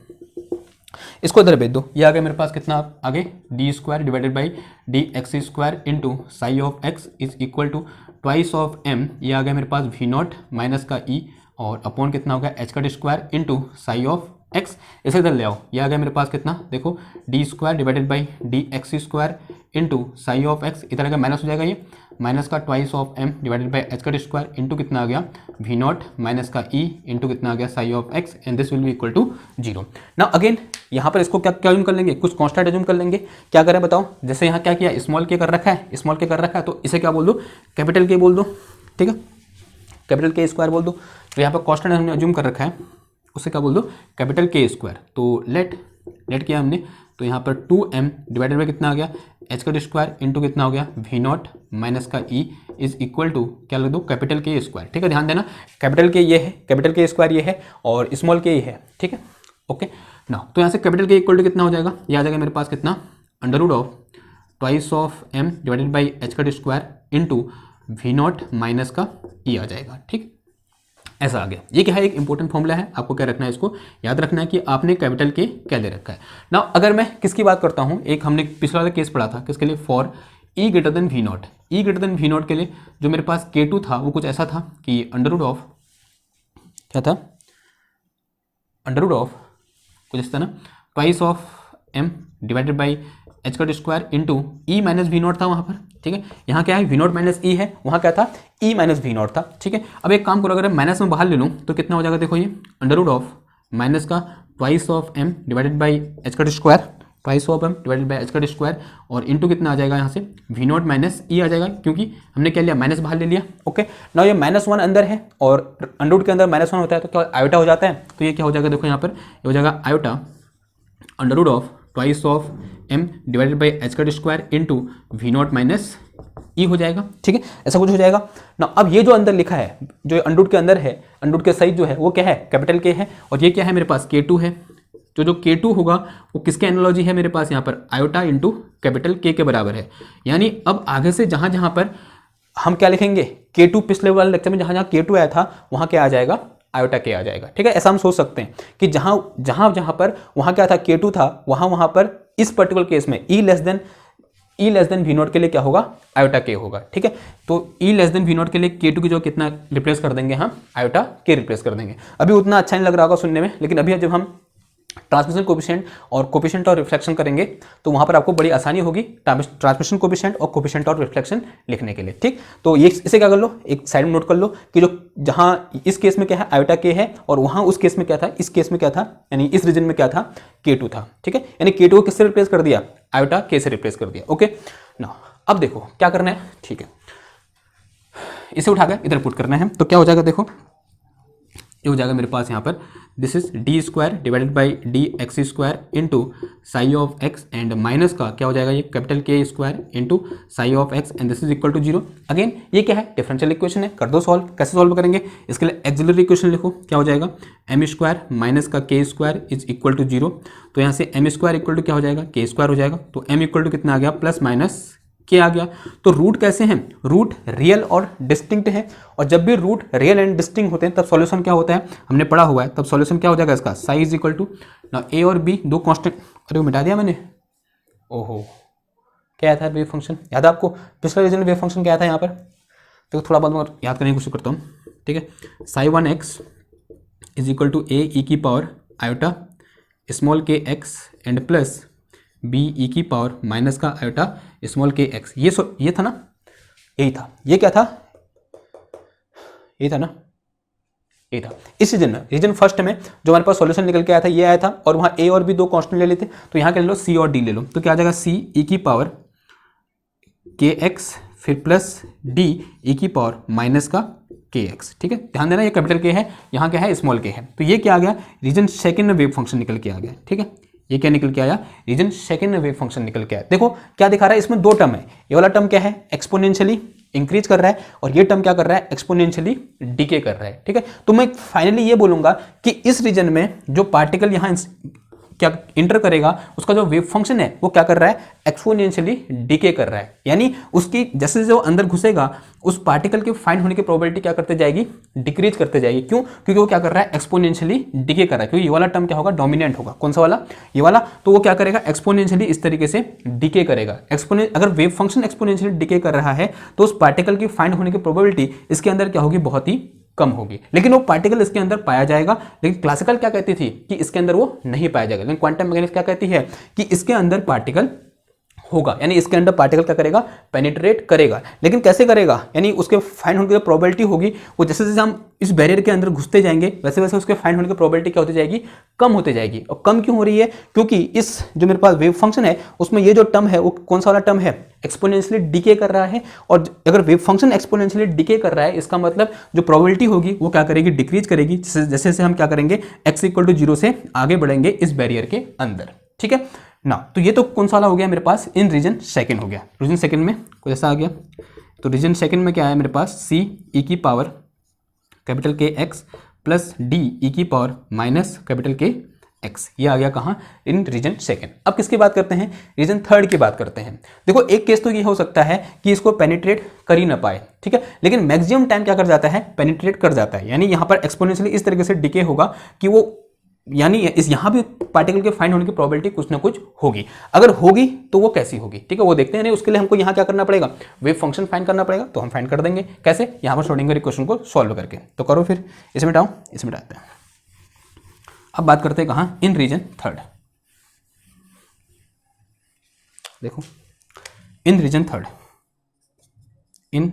इसको इधर भेज दो, ये आ गया मेरे पास कितना आगे D square divided by D x square into psi of X is equal to twice of M, ये आ गया मेरे पास वी नॉट माइनस का ई और अपॉन कितना होगा H cut square into psi of x, इसे इधर ले आओ, ये आ गया मेरे पास कितना देखो D square divided by D x square into psi of X, इधर अगर माइनस हो जाएगा ये माइनस का twice of M divided by H cut square into कितना आ गया वी नॉट माइनस का ई इंटू कितना आ गया psi of x, and this will be equal to 0। Now again यहाँ पर इसको क्या क्या यूम कर लेंगे, कुछ कॉन्स्टेंट एज्यूम कर लेंगे, क्या करें बताओ, जैसे यहाँ क्या किया स्मॉल के कर रखा है, स्मॉल के कर रखा है, तो इसे क्या बोल दो कैपिटल के बोल दो, ठीक है कैपिटल के स्क्वायर बोल दो, तो यहाँ पर कॉन्स्टेंट हमने एज्यूम कर रखा है उसे क्या बोल दो कैपिटल के स्क्वायर, तो लेट किया हमने, तो यहाँ पर 2m डिवाइडेड बाई कितना आ गया एच कट स्क्वायर इंटू कितना हो गया वी नॉट माइनस का ई इज इक्वल टू क्या लिख दो कैपिटल के स्क्वायर, ठीक है ध्यान देना कैपिटल के ये है, कैपिटल के स्क्वायर ये है और स्मॉल के ये है, ठीक है ओके ना, तो यहाँ से कैपिटल के इक्वल टू कितना हो जाएगा, ये आ जाएगा मेरे पास कितना under root of twice of M divided by H cut square into V naught minus का ई आ जाएगा, ठीक ऐसा आ गया। ये क्या है एक इंपॉर्टेंट फॉर्मूला है, आपको क्या रखना है इसको याद रखना है कि आपने कैपिटल के क्या ले रखा है ना। अगर मैं किसकी बात करता हूँ, एक हमने पिछला वाला केस पढ़ा था किसके लिए for E greater than V naught, E greater than V naught के लिए जो मेरे पास K2 था वो कुछ ऐसा था कि अंडर रूट ऑफ क्या था अंडर रूट ऑफ कुछ इस तरह twice of M divided by H cut square into E minus V naught था वहाँ पर, ठीक है यहाँ क्या है वी नॉट माइनस ई है, वहाँ क्या था ई माइनस वी नॉट था, ठीक है। अब एक काम करो अगर माइनस में बाहर ले लूँ तो कितना हो जाएगा देखो ये अंडर रूट ऑफ माइनस का twice of M divided by H cut square, twice of M divided by H cut square और इंटू कितना आ जाएगा यहाँ से वी नॉट माइनस ई आ जाएगा, क्योंकि हमने क्या लिया माइनस बाहर ले लिया। ओके ना ये -1 अंदर है और अंडर रूट के अंदर -1 होता है तो क्या आयोटा हो जाता है, तो ये क्या हो जाएगा देखो यहाँ पर ये हो जाएगा iota under root of twice of M divided by H cut square into V naught minus E हो जाएगा, ठीक है ऐसा कुछ हो जाएगा ना। अब ये जो अंदर लिखा है जो अंडर रूट के अंदर है, अंडर रूट के साइज जो है वो क्या है कैपिटल के है, और ये क्या है मेरे पास K2 है, जो K2 होगा वो किसके एनालॉजी है मेरे पास यहाँ पर आयोटा इंटू कैपिटल K के बराबर है। यानी अब आगे से जहाँ जहाँ पर हम क्या लिखेंगे K2 पिछले वाले लेक्चर में जहाँ जहाँ K2 आया था वहाँ क्या आ जाएगा आयोटा K आ जाएगा, ठीक है ऐसा हम सोच सकते हैं कि जहाँ पर वहाँ क्या था K2 था वहाँ पर इस पर्टिकुलर केस में ई लेस देन वी नॉट के लिए क्या होगा आयोटा K होगा, ठीक है। तो ई लेस देन वी नॉट के लिए K2 की जो कितना रिप्लेस कर देंगे हम आयोटा K रिप्लेस कर देंगे। अभी उतना अच्छा नहीं लग रहा होगा सुनने में, लेकिन अभी जब हम ट्रांसमिशन कोफिशिएंट और कोफिशिएंट और रिफ्लेक्शन करेंगे तो वहाँ पर आपको बड़ी आसानी होगी ट्रांसमिशन कोफिशिएंट और कोफिशिएंट और रिफ्लेक्शन लिखने के लिए, ठीक। तो ये इसे क्या कर लो एक साइड में नोट कर लो कि जो जहाँ इस केस में क्या है आयोटा K है और वहाँ उस केस में क्या था, इस केस में क्या था यानी इस रीजन में क्या था K2 था, ठीक है यानी K2 को किससे रिप्लेस कर दिया आयोटा K से रिप्लेस कर दिया। ओके ना अब देखो क्या करना है, ठीक है इसे उठाकर इधर पुट करना है, तो क्या हो जाएगा देखो ये हो जाएगा मेरे पास यहाँ पर this is D square divided by D x square into psi of x and minus का क्या हो जाएगा ये capital K square into psi of x and this is equal to 0। Again ये क्या है डिफरेंशियल इक्वेशन है, कर दो सॉल्व। कैसे सॉल्व करेंगे इसके लिए एक्सिलरी इक्वेशन लिखो, क्या हो जाएगा एम स्क्वायर माइनस का के स्क्वायर इज इक्वल टू 0। तो यहाँ से एम स्क्वायर इक्वल टू क्या हो जाएगा के स्क्वायर हो जाएगा, तो एम इक्वल टू कितना आ गया प्लस माइनस के आ गया। तो रूट कैसे हैं, रूट रियल और डिस्टिंक्ट है, और जब भी रूट रियल एंड डिस्टिंक्ट होते हैं तब सॉल्यूशन क्या होता है, हमने पढ़ा हुआ है, तब सॉल्यूशन क्या हो जाएगा इसका, साई इज इक्वल टू ना ए और बी दो कांस्टेंट, अरे वो मिटा दिया मैंने, ओहो क्या था वेव फंक्शन, याद है आपको पिछले रीजन में वेव फंक्शन क्या था यहाँ पर, तो थोड़ा बहुत मैं याद करने की कोशिश करता हूँ, ठीक है। Psi 1x is equal to A ई की पावर आयोटा स्मॉल के एक्स एंड प्लस बी ई की पावर माइनस का आयोटा स्मॉल के एक्स, ये था ना, यही था, ये क्या था, ये था ना, ये था। इस रीजन में, रीजन फर्स्ट में जो हमारे पास सॉल्यूशन निकल के आया था ये आया था, और वहाँ ए और बी दो कांस्टेंट ले लेते, तो यहाँ क्या ले लो सी और डी ले लो, तो क्या आ जाएगा सी ई की पावर के एक्स फिर प्लस डी ई की पावर माइनस का के एक्स, ठीक है। ध्यान देना ये कैपिटल के है, यहाँ क्या है स्मॉल के है, तो ये क्या आ गया, रीजन सेकंड में वेव फंक्शन निकल के आ गया, ठीक है। ये क्या निकल के आया, रीजन सेकंड में वेव फंक्शन निकल के आया। देखो क्या दिखा रहा है, इसमें दो टर्म है, ये वाला टर्म क्या है, एक्सपोनेंशियली इंक्रीज कर रहा है, और ये टर्म क्या कर रहा है, एक्सपोनेंशियली डिके कर रहा है, ठीक है। तो मैं फाइनली ये बोलूंगा कि इस रीजन में जो पार्टिकल यहाँ क्या इंटर करेगा, उसका जो वेव फंक्शन है वो क्या कर रहा है, एक्सपोनेंशियली डिके कर रहा है, यानी उसकी जैसे जो अंदर घुसेगा उस पार्टिकल के फाइंड होने की प्रोबेबिलिटी क्या करते जाएगी, डिक्रीज करते जाएगी। क्यों, क्योंकि वो क्या कर रहा है, एक्सपोनेंशियली डिके कर रहा है, क्योंकि ये वाला टर्म क्या होगा, डोमिनेंट होगा, कौन सा वाला, ये वाला, तो वो क्या करेगा, एक्सपोनेंशियली इस तरीके से डिके करेगा। अगर वेव फंक्शन एक्सपोनेंशियली डिके कर रहा है तो उस पार्टिकल की फाइंड होने की प्रोबेबिलिटी इसके अंदर क्या होगी, बहुत ही कम होगी, लेकिन वो पार्टिकल इसके अंदर पाया जाएगा। लेकिन क्लासिकल क्या कहती थी कि इसके अंदर वो नहीं पाया जाएगा, लेकिन क्वांटम मैकेनिक्स क्या कहती है कि इसके अंदर पार्टिकल होगा, यानी इसके अंदर पार्टिकल क्या करेगा, पेनिट्रेट करेगा। लेकिन कैसे करेगा, यानी उसके फाइंड होने की प्रोबेबिलिटी होगी, वो जैसे जैसे हम इस बैरियर के अंदर घुसते जाएंगे वैसे वैसे उसके फाइंड होने की प्रोबेबिलिटी क्या होती जाएगी, कम होती जाएगी। और कम क्यों हो रही है, क्योंकि इस जो मेरे पास वेव फंक्शन है उसमें ये जो टर्म है वो कौन सा वाला टर्म है, एक्सपोनेंशियली डिके कर रहा है। और अगर वेव फंक्शन एक्सपोनेंशियली डिके कर रहा है, इसका मतलब जो प्रोबेबिलिटी होगी वो क्या करेगी, डिक्रीज करेगी, जैसे जैसे हम क्या करेंगे, x इक्वल टू 0 से आगे बढ़ेंगे इस बैरियर के अंदर, ठीक है ना। तो ये तो कौन सा वाला हो गया मेरे पास, इन रीजन सेकंड हो गया। रीजन सेकंड में कुछ ऐसा आ गया, तो रीजन सेकंड में क्या है मेरे पास, सी ई की power capital K x plus D e की power minus capital K x, ये आ गया कहाँ, इन रीजन सेकंड। अब किसकी बात करते हैं, रीजन थर्ड की बात करते हैं। देखो एक केस तो ये हो सकता है कि इसको पेनिट्रेट कर ही ना पाए, ठीक है, लेकिन मैक्सिमम टाइम क्या कर जाता है, पेनिट्रेट कर जाता है, यानी यहाँ पर एक्सपोनेंशियली इस तरीके से डिके होगा कि वो, यानी इस यहाँ भी पार्टिकल के फाइंड होने की प्रोबेबिलिटी कुछ ना कुछ होगी। अगर होगी तो वो कैसी होगी, ठीक है, वो देखते हैं। नहीं, उसके लिए हमको यहाँ क्या करना पड़ेगा, वेव फंक्शन फाइंड करना पड़ेगा, तो हम फाइंड कर देंगे कैसे, यहाँ पर श्रोडिंगर इक्वेशन को सॉल्व करके। तो करो फिर, इसमें मिटाओ, इसमें मिटाते हैं। अब बात करते हैं कहाँ, इन रीजन थर्ड। देखो इन रीजन थर्ड, इन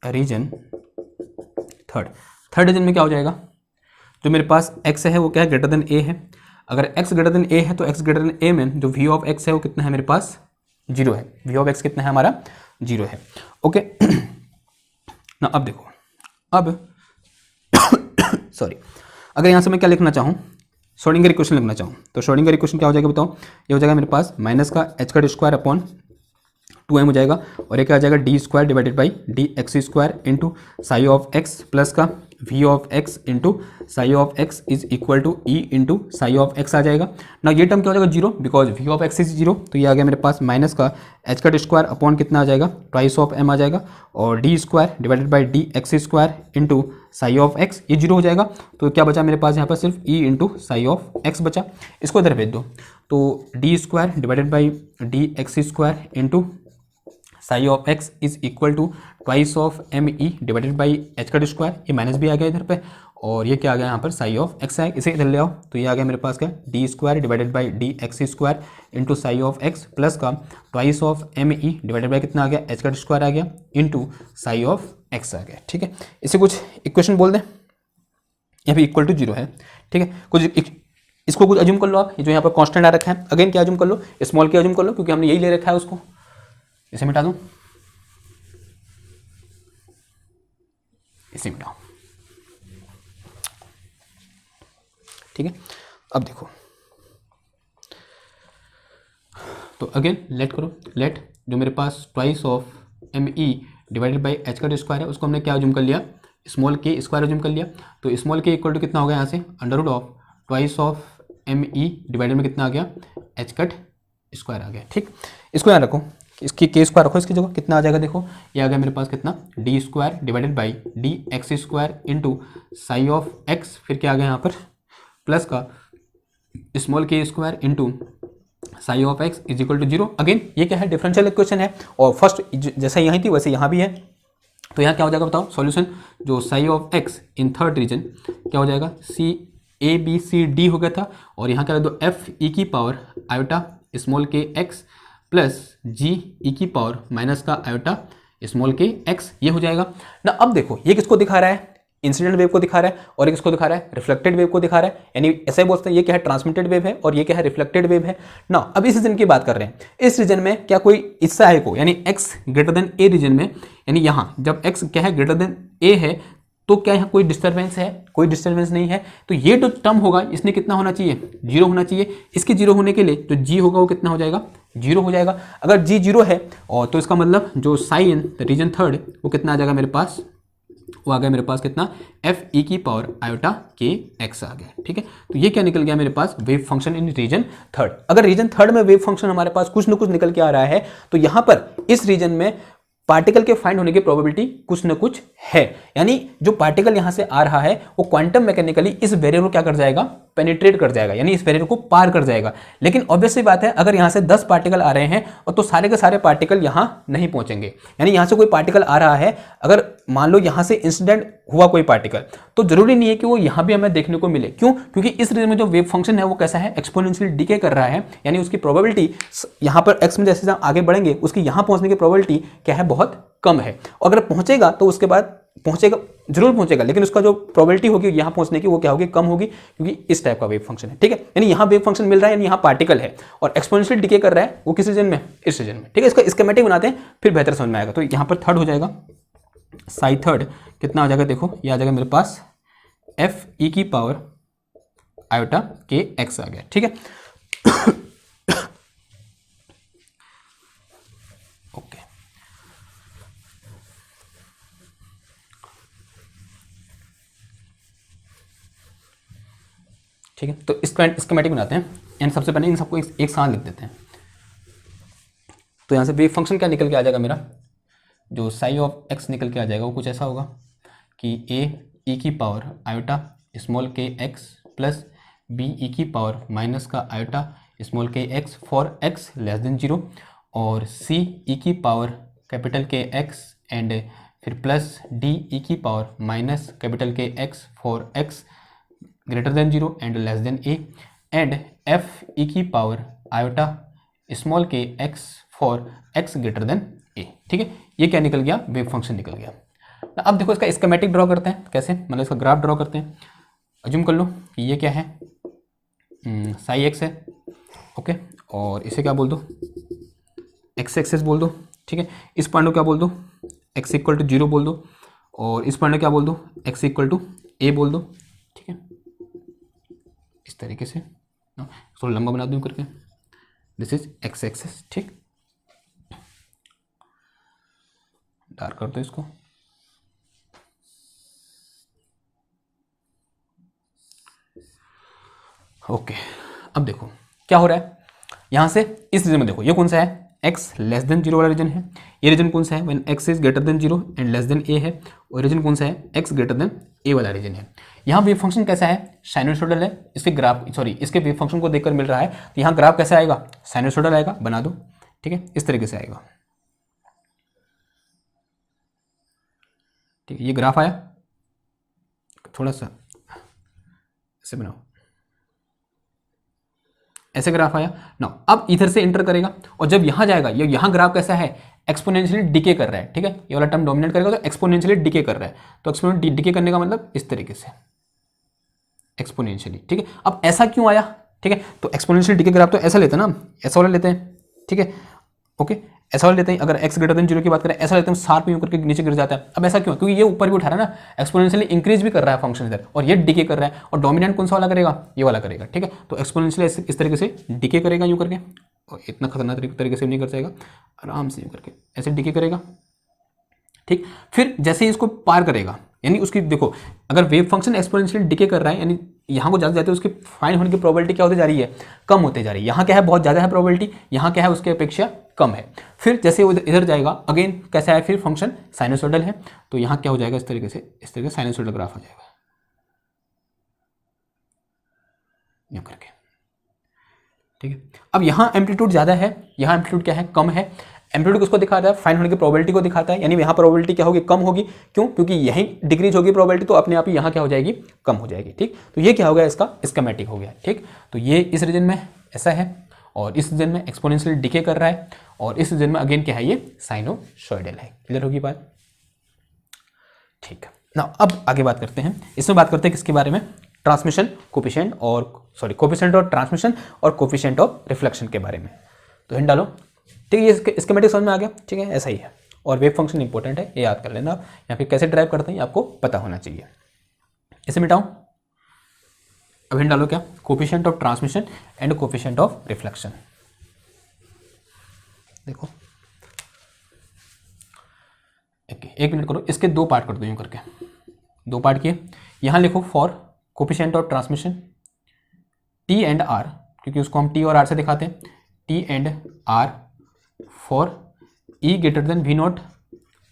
रीजन थर्ड, थर्ड रीजन में क्या हो जाएगा, जो मेरे पास x है वो क्या है, ग्रेटर देन a है। अगर x ग्रेटर देन a है तो x ग्रेटर देन a में जो v ऑफ x है वो कितना है मेरे पास, 0 है। v ऑफ x कितना है हमारा, 0 है, ओके ना। अब देखो, अब सॉरी, अगर यहाँ से मैं क्या लिखना चाहूँ, श्रोडिंगर इक्वेशन लिखना चाहूँ, तो श्रोडिंगर इक्वेशन क्या हो जाएगा बताओ, ये हो जाएगा मेरे पास माइनस का h का स्क्वायर अपॉन 2m हो जाएगा, और ये क्या आ जाएगा, D square divided by D x square into psi of X plus का v of x into psi of x is equal to E into psi of x आ जाएगा ना। ये टर्म क्या हो जाएगा, 0, because v of x is 0, तो ये आ गया मेरे पास माइनस का h का स्क्वायर अपॉन कितना आ जाएगा, ट्वाइस ऑफ m आ जाएगा, और D square divided by D x square into psi of x, ये 0 हो जाएगा। तो क्या बचा मेरे पास यहाँ पर, सिर्फ e into psi of x बचा। इसको इधर भेज दो, तो D square divided by D x square into psi of x is equal to twice of M E divided by H का स्क्वायर, ये माइनस भी आ गया इधर पे, और ये क्या आ गया यहाँ पर, साई ऑफ x है, इसे इधर ले आओ, तो ये आ गया मेरे पास क्या, d square divided by D x square into psi of x plus का twice of M E divided by कितना आ गया, एच का स्क्वायर आ गया इंटू साई ऑफ x आ गया, ठीक है। इसे कुछ इक्वेशन बोल दें, यहाँ पे इक्वल टू 0 है, ठीक है। कुछ इसको कुछ अज्यूम कर लो आप, ये जो यहाँ पर कॉन्स्टेंट आ रखा है, अगेन क्या अज्यूम कर लो, स्मॉल के अज्यूम कर लो, क्योंकि हमने यही ले रखा है उसको। इसे मिटा दूं, इसे मिटाओ, ठीक है। अब देखो, तो अगेन लेट करो, लेट जो मेरे पास twice of M E divided by H का स्क्वायर है, उसको हमने क्या अज्यूम कर लिया, स्मॉल के स्क्वायर अज्यूम कर लिया। तो स्मॉल के इक्वल टू कितना हो गया यहाँ से, under root of twice of M E divided में कितना आ गया, एच कट स्क्वायर आ गया। ठीक, इसको याद रखो, इसकी के स्क्वायर रखो इसकी जगह, कितना आ जाएगा देखो, ये आ गया मेरे पास कितना, D square divided by D x square into psi of x, फिर क्या आ गया यहाँ पर प्लस का small K square into psi of X is equal to zero. Again ये क्या है, डिफरेंशियल इक्वेशन है, और फर्स्ट जैसा यहाँ थी वैसे यहाँ भी है, तो यहाँ क्या हो जाएगा बताओ सॉल्यूशन, जो psi of X in third region क्या हो जाएगा, सी ए बी सी डी हो गया था, और यहाँ क्या लिख दो एफ ई की पावर आयोटा स्मॉल के एक्स प्लस जी ई की पावर माइनस का आयोटा स्मॉल के एक्स, ये हो जाएगा ना। अब देखो ये किसको दिखा रहा है, इंसिडेंट वेव को दिखा रहा है, और ये किसको दिखा रहा है, रिफ्लेक्टेड वेव को दिखा रहा है, यानी ऐसे ही बोलते हैं ये क्या है, ट्रांसमिटेड वेव है, और ये क्या है, रिफ्लेक्टेड वेव है ना। अब इस रीजन की बात कर रहे हैं, इस रीजन में क्या कोई हिस्सा है को, यानी x ग्रेटर देन ए रीजन में, यानी यहाँ जब x क्या है ग्रेटर देन ए है, तो क्या यहाँ कोई डिस्टर्बेंस है, कोई डिस्टर्बेंस नहीं है, तो ये जो टर्म होगा इसने कितना होना चाहिए, जीरो होना चाहिए। इसके जीरो होने के लिए जो g होगा वो कितना हो जाएगा, जीरो हो जाएगा। अगर g जीरो है और तो इसका मतलब जो साई इन रीजन थर्ड वो कितना आ जाएगा मेरे पास, वो आ गया मेरे पास कितना, एफ ई की पावर आयोटा के एक्स आ गया। ठीक है, तो ये क्या निकल गया मेरे पास, wave function in region third. अगर रीजन थर्ड में वेव फंक्शन हमारे पास कुछ ना कुछ निकल के आ रहा है, तो यहां पर इस रीजन में पार्टिकल के फाइंड होने की प्रोबेबिलिटी कुछ ना कुछ है, यानी जो पार्टिकल यहां से आ रहा है वो क्वांटम मैकेनिकली इस बैरियर को क्या कर जाएगा, पेनिट्रेट कर जाएगा, यानी इस बैरियर को पार कर जाएगा। लेकिन ऑब्वियसली बात है, अगर यहां से 10 पार्टिकल आ रहे हैं और तो सारे के सारे पार्टिकल यहां नहीं पहुंचेंगे, यानी यहां से कोई पार्टिकल आ रहा है, अगर मान लो यहां से इंसिडेंट हुआ कोई पार्टिकल, तो जरूरी नहीं है कि वो यहां भी हमें देखने को मिले। क्यों, क्योंकि इस रीजन में जो वेव फंक्शन है वो कैसा है, एक्सपोनेंशियल डिके कर रहा है, यानी उसकी प्रोबेबिलिटी यहां पर एक्स में जैसे आगे बढ़ेंगे उसकी यहां पहुंचने की प्रोबेबिलिटी क्या है, बहुत कम है। और अगर पहुंचेगा तो उसके बाद पहुंचेगा, जरूर पहुंचेगा, लेकिन उसका जो प्रोबेबिलिटी होगी यहां पहुंचने की वो क्या होगी, कम होगी, क्योंकि इस टाइप का वेव फंक्शन है। ठीक है, यानी यहां वेव फंक्शन मिल रहा है, यानी यहां पार्टिकल है और एक्सपोनेंशियल डिके कर रहा है, वो किस रीजन में, इस रीजन में। ठीक है, इसका स्कीमेटिक बनाते हैं फिर बेहतर समझ में आएगा। तो यहां पर थर्ड हो जाएगा, साई थर्ड कितना आ जाएगा देखो, ये आ जाएगा मेरे पास एफ ई की पावर आयोटा के एक्स आ गया। ठीक है, ओके, ठीक है, तो स्कीमेटिक बनाते हैं, यानी सबसे पहले इन सबको एक साथ लिख देते हैं। तो यहाँ से वेव फंक्शन क्या निकल के आ जाएगा मेरा, जो साई ऑफ एक्स निकल के आ जाएगा वो कुछ ऐसा होगा कि ए ई की पावर आयोटा स्मॉल के एक्स प्लस बी ई की पावर माइनस का आयोटा स्मॉल के x for x less than zero, और सी ई की power capital K x and फिर प्लस डी ई की power minus capital K x for x greater than zero and less than a, and F e की power iota small के x for x greater than a. ठीक है, ये क्या निकल गया, वेव फंक्शन निकल गया। अब देखो इसका स्कीमेटिक ड्रॉ करते हैं, कैसे, मतलब इसका ग्राफ ड्रॉ करते हैं। अज्यूम कर लो कि ये क्या है, साई एक्स है, ओके, और इसे क्या बोल दो, एक्स एक्सेस बोल दो। ठीक है, इस पॉइंट को क्या बोल दो, एक्स इक्वल टू जीरो बोल दो, और इस पॉइंट को क्या बोल दो, एक्स इक्वल टू ए बोल दो। ठीक है, इस तरीके से थोड़ा लंबा बना दूँ करके, दिस इज एक्स एक्सेस। ठीक, डार्क कर दो इसको, ओके। अब देखो क्या हो रहा है, यहां से इस रीजन में देखो, ये कौन सा है, x लेस देन जीरो वाला रीजन है। ये रीजन कौन सा है, when x is greater than zero and less than a है। और रीजन कौन सा है, x ग्रेटर देन a वाला रीजन है। यहाँ वेव फंक्शन कैसा है, साइनोसॉइडल है। इसके ग्राफ इसके वेव फंक्शन को देखकर मिल रहा है, तो यहाँ ग्राफ कैसा आएगा, साइनोसॉइडल आएगा, बना दो। ठीक है, इस तरीके से आएगा। ठीक है, ये ग्राफ आया, थोड़ा सा ऐसे बनाओ, ऐसे ग्राफ आया ना। अब इधर से एंटर करेगा और जब यहां जाएगा, ये यहां ग्राफ कैसा है, एक्सपोनेंशियली डिके कर रहा है। ठीक है, ये वाला टर्म डोमिनेट करेगा तो एक्सपोनेंशियली डिके कर रहा है। तो एक्सपोनेंशियली डिके करने का मतलब इस तरीके से एक्सपोनेंशियली। ठीक है, अब ऐसा क्यों आया, ठीक है, तो एक्सपोनेंशियल डिके ग्राफ तो ऐसा लेते हैं ना, ऐसा वाला लेते हैं। ठीक है, ओके, ऐसा वाला लेते हैं। अगर एक्स ग्रेटर देन जीरो की बात करें, ऐसा लेते हैं, शार्प यूं करके नीचे गिर जाता है। अब ऐसा क्यों, क्योंकि ये ऊपर भी उठा रहा है ना, एक्सपोनेंशियली इंक्रीज भी कर रहा है फंक्शन इधर, और ये डिके कर रहा है। और डोमिनेंट कौन सा वाला करेगा, ये वाला करेगा। ठीक है, तो एक्सपोनेंशियली इस तरीके से डिके करेगा यूं करके, और इतना खतरनाक तरीके से नहीं कर जाएगा, आराम से यूं करके ऐसे डिके करेगा। ठीक, फिर जैसे ही इसको पार करेगा, यानी उसकी देखो, अगर वेव फंक्शन एक्सपोनेंशियल डिके कर रहा है, यानी यहाँ को ज़्यादा जाते हैं उसकी फाइन होने की प्रोबेबिलिटी क्या होती जा रही है, कम होते जा रही है। यहाँ क्या है, बहुत ज़्यादा है प्रोबेबिलिटी, यहाँ क्या है उसके अपेक्षा कम है। फिर जैसे वो इधर जाएगा अगेन कैसा है, फिर फंक्शन साइनोसॉइडल है, तो यहाँ क्या हो जाएगा, इस तरीके से साइनोसॉइडल ग्राफ हो जाएगा यूँ करके, ठीक है। अब यहाँ एम्पलीट्यूड ज़्यादा है, यहाँ एम्पलीट्यूड क्या है, कम है। एम्पलीट्यूड किसको दिखाता है, फाइन होने की प्रोबेबिलिटी को दिखाता है, यानी यहाँ प्रोबेबिलिटी क्या होगी, कम होगी। क्यों, क्योंकि यहीं डिक्रीज होगी प्रोबेबिलिटी, तो अपने आप ही यहाँ क्या हो जाएगी, कम हो जाएगी, ठीक। तो ये क्या हो गया, इसका स्कीमेटिक हो गया, ठीक। तो ये इस रीजन में ऐसा है, और इस रीजन में एक्सपोनेंशियल डिके कर रहा है, और इस रीजन में अगेन क्या है, ये साइनोसॉइडल है। क्लियर होगी बात, ठीक ना। अब आगे बात करते हैं, इसमें बात करते हैं किसके बारे में, ट्रांसमिशन कोफिशिएंट और कोफिशिएंट ऑफ ट्रांसमिशन और कोफिशिएंट ऑफ रिफ्लेक्शन के बारे में। तो हिंट डालो, ठीक है। ये स्कीमेटिक समझ में आ गया, ठीक है, ऐसा ही है। और वेव फंक्शन इंपॉर्टेंट है, ये याद कर लेना, या फिर कैसे ड्राइव करते हैं आपको पता होना चाहिए। इसे मिटाऊं, अब हिंट डालो क्या, coefficient of transmission and coefficient of reflection. देखो एक मिनट करो, इसके दो पार्ट कर दो यूँ करके, दो पार्ट किए। यहाँ लिखो for coefficient of transmission T and R, क्योंकि उसको हम टी और आर से दिखाते हैं, T and R for E greater than V naught.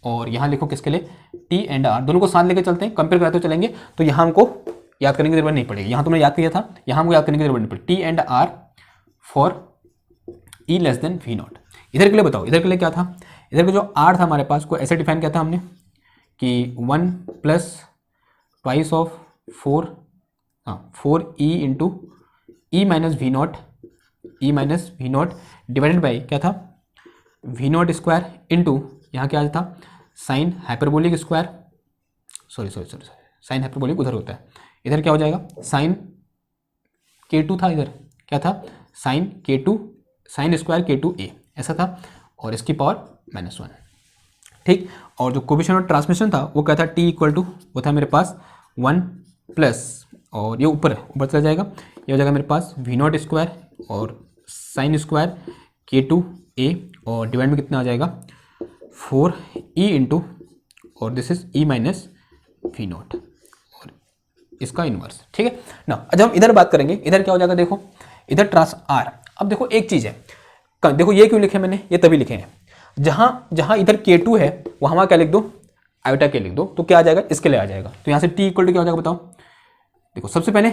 और यहाँ लिखो किसके लिए, टी एंड आर, दोनों को साथ लेके चलते हैं, कंपेयर कराते चलेंगे, तो यहाँ हमको याद करने की जरूरत नहीं पड़ेगी। यहाँ तुमने याद किया था, यहाँ हमको याद करने की जरूरत नहीं पड़ेगी। T and R for E less than V naught. इधर के लिए बताओ, इधर के लिए क्या था, इधर का जो आर था हमारे पास को ऐसे डिफाइन किया था हमने कि 1 plus twice of 4 E into E minus V naught, E minus V naught divided by क्या था, वी नॉट स्क्वायर इंटू यहाँ क्या था, sine hyperbolic square, sorry sine hyperbolic उधर होता है, इधर क्या हो जाएगा, साइन K2 था, इधर क्या था, sign K2 sine square K2a ऐसा था, और इसकी पावर -1, ठीक। और जो कोफिशिएंट ऑफ ट्रांसमिशन था वो क्या था, T इक्वल टू वो था मेरे पास 1 प्लस, और ये ऊपर चला जाएगा, ये हो जाएगा मेरे पास वी नॉट स्क्वायर और साइन स्क्वायर K2a, और डिवाइड में कितना आ जाएगा 4e इंटू, और this is e minus V naught, और इसका इनवर्स, ठीक है ना। जब हम इधर बात करेंगे, इधर क्या हो जाएगा, देखो इधर ट्रांस आर। अब देखो एक चीज़ है, देखो ये क्यों लिखे मैंने, ये तभी लिखे हैं, जहाँ इधर K2 है वहाँ क्या लिख दो, आयोटा के लिख दो, तो क्या आ जाएगा, इसके लिए आ जाएगा। तो यहाँ से T इक्वल टू क्या हो जाएगा बताओ, देखो सबसे पहले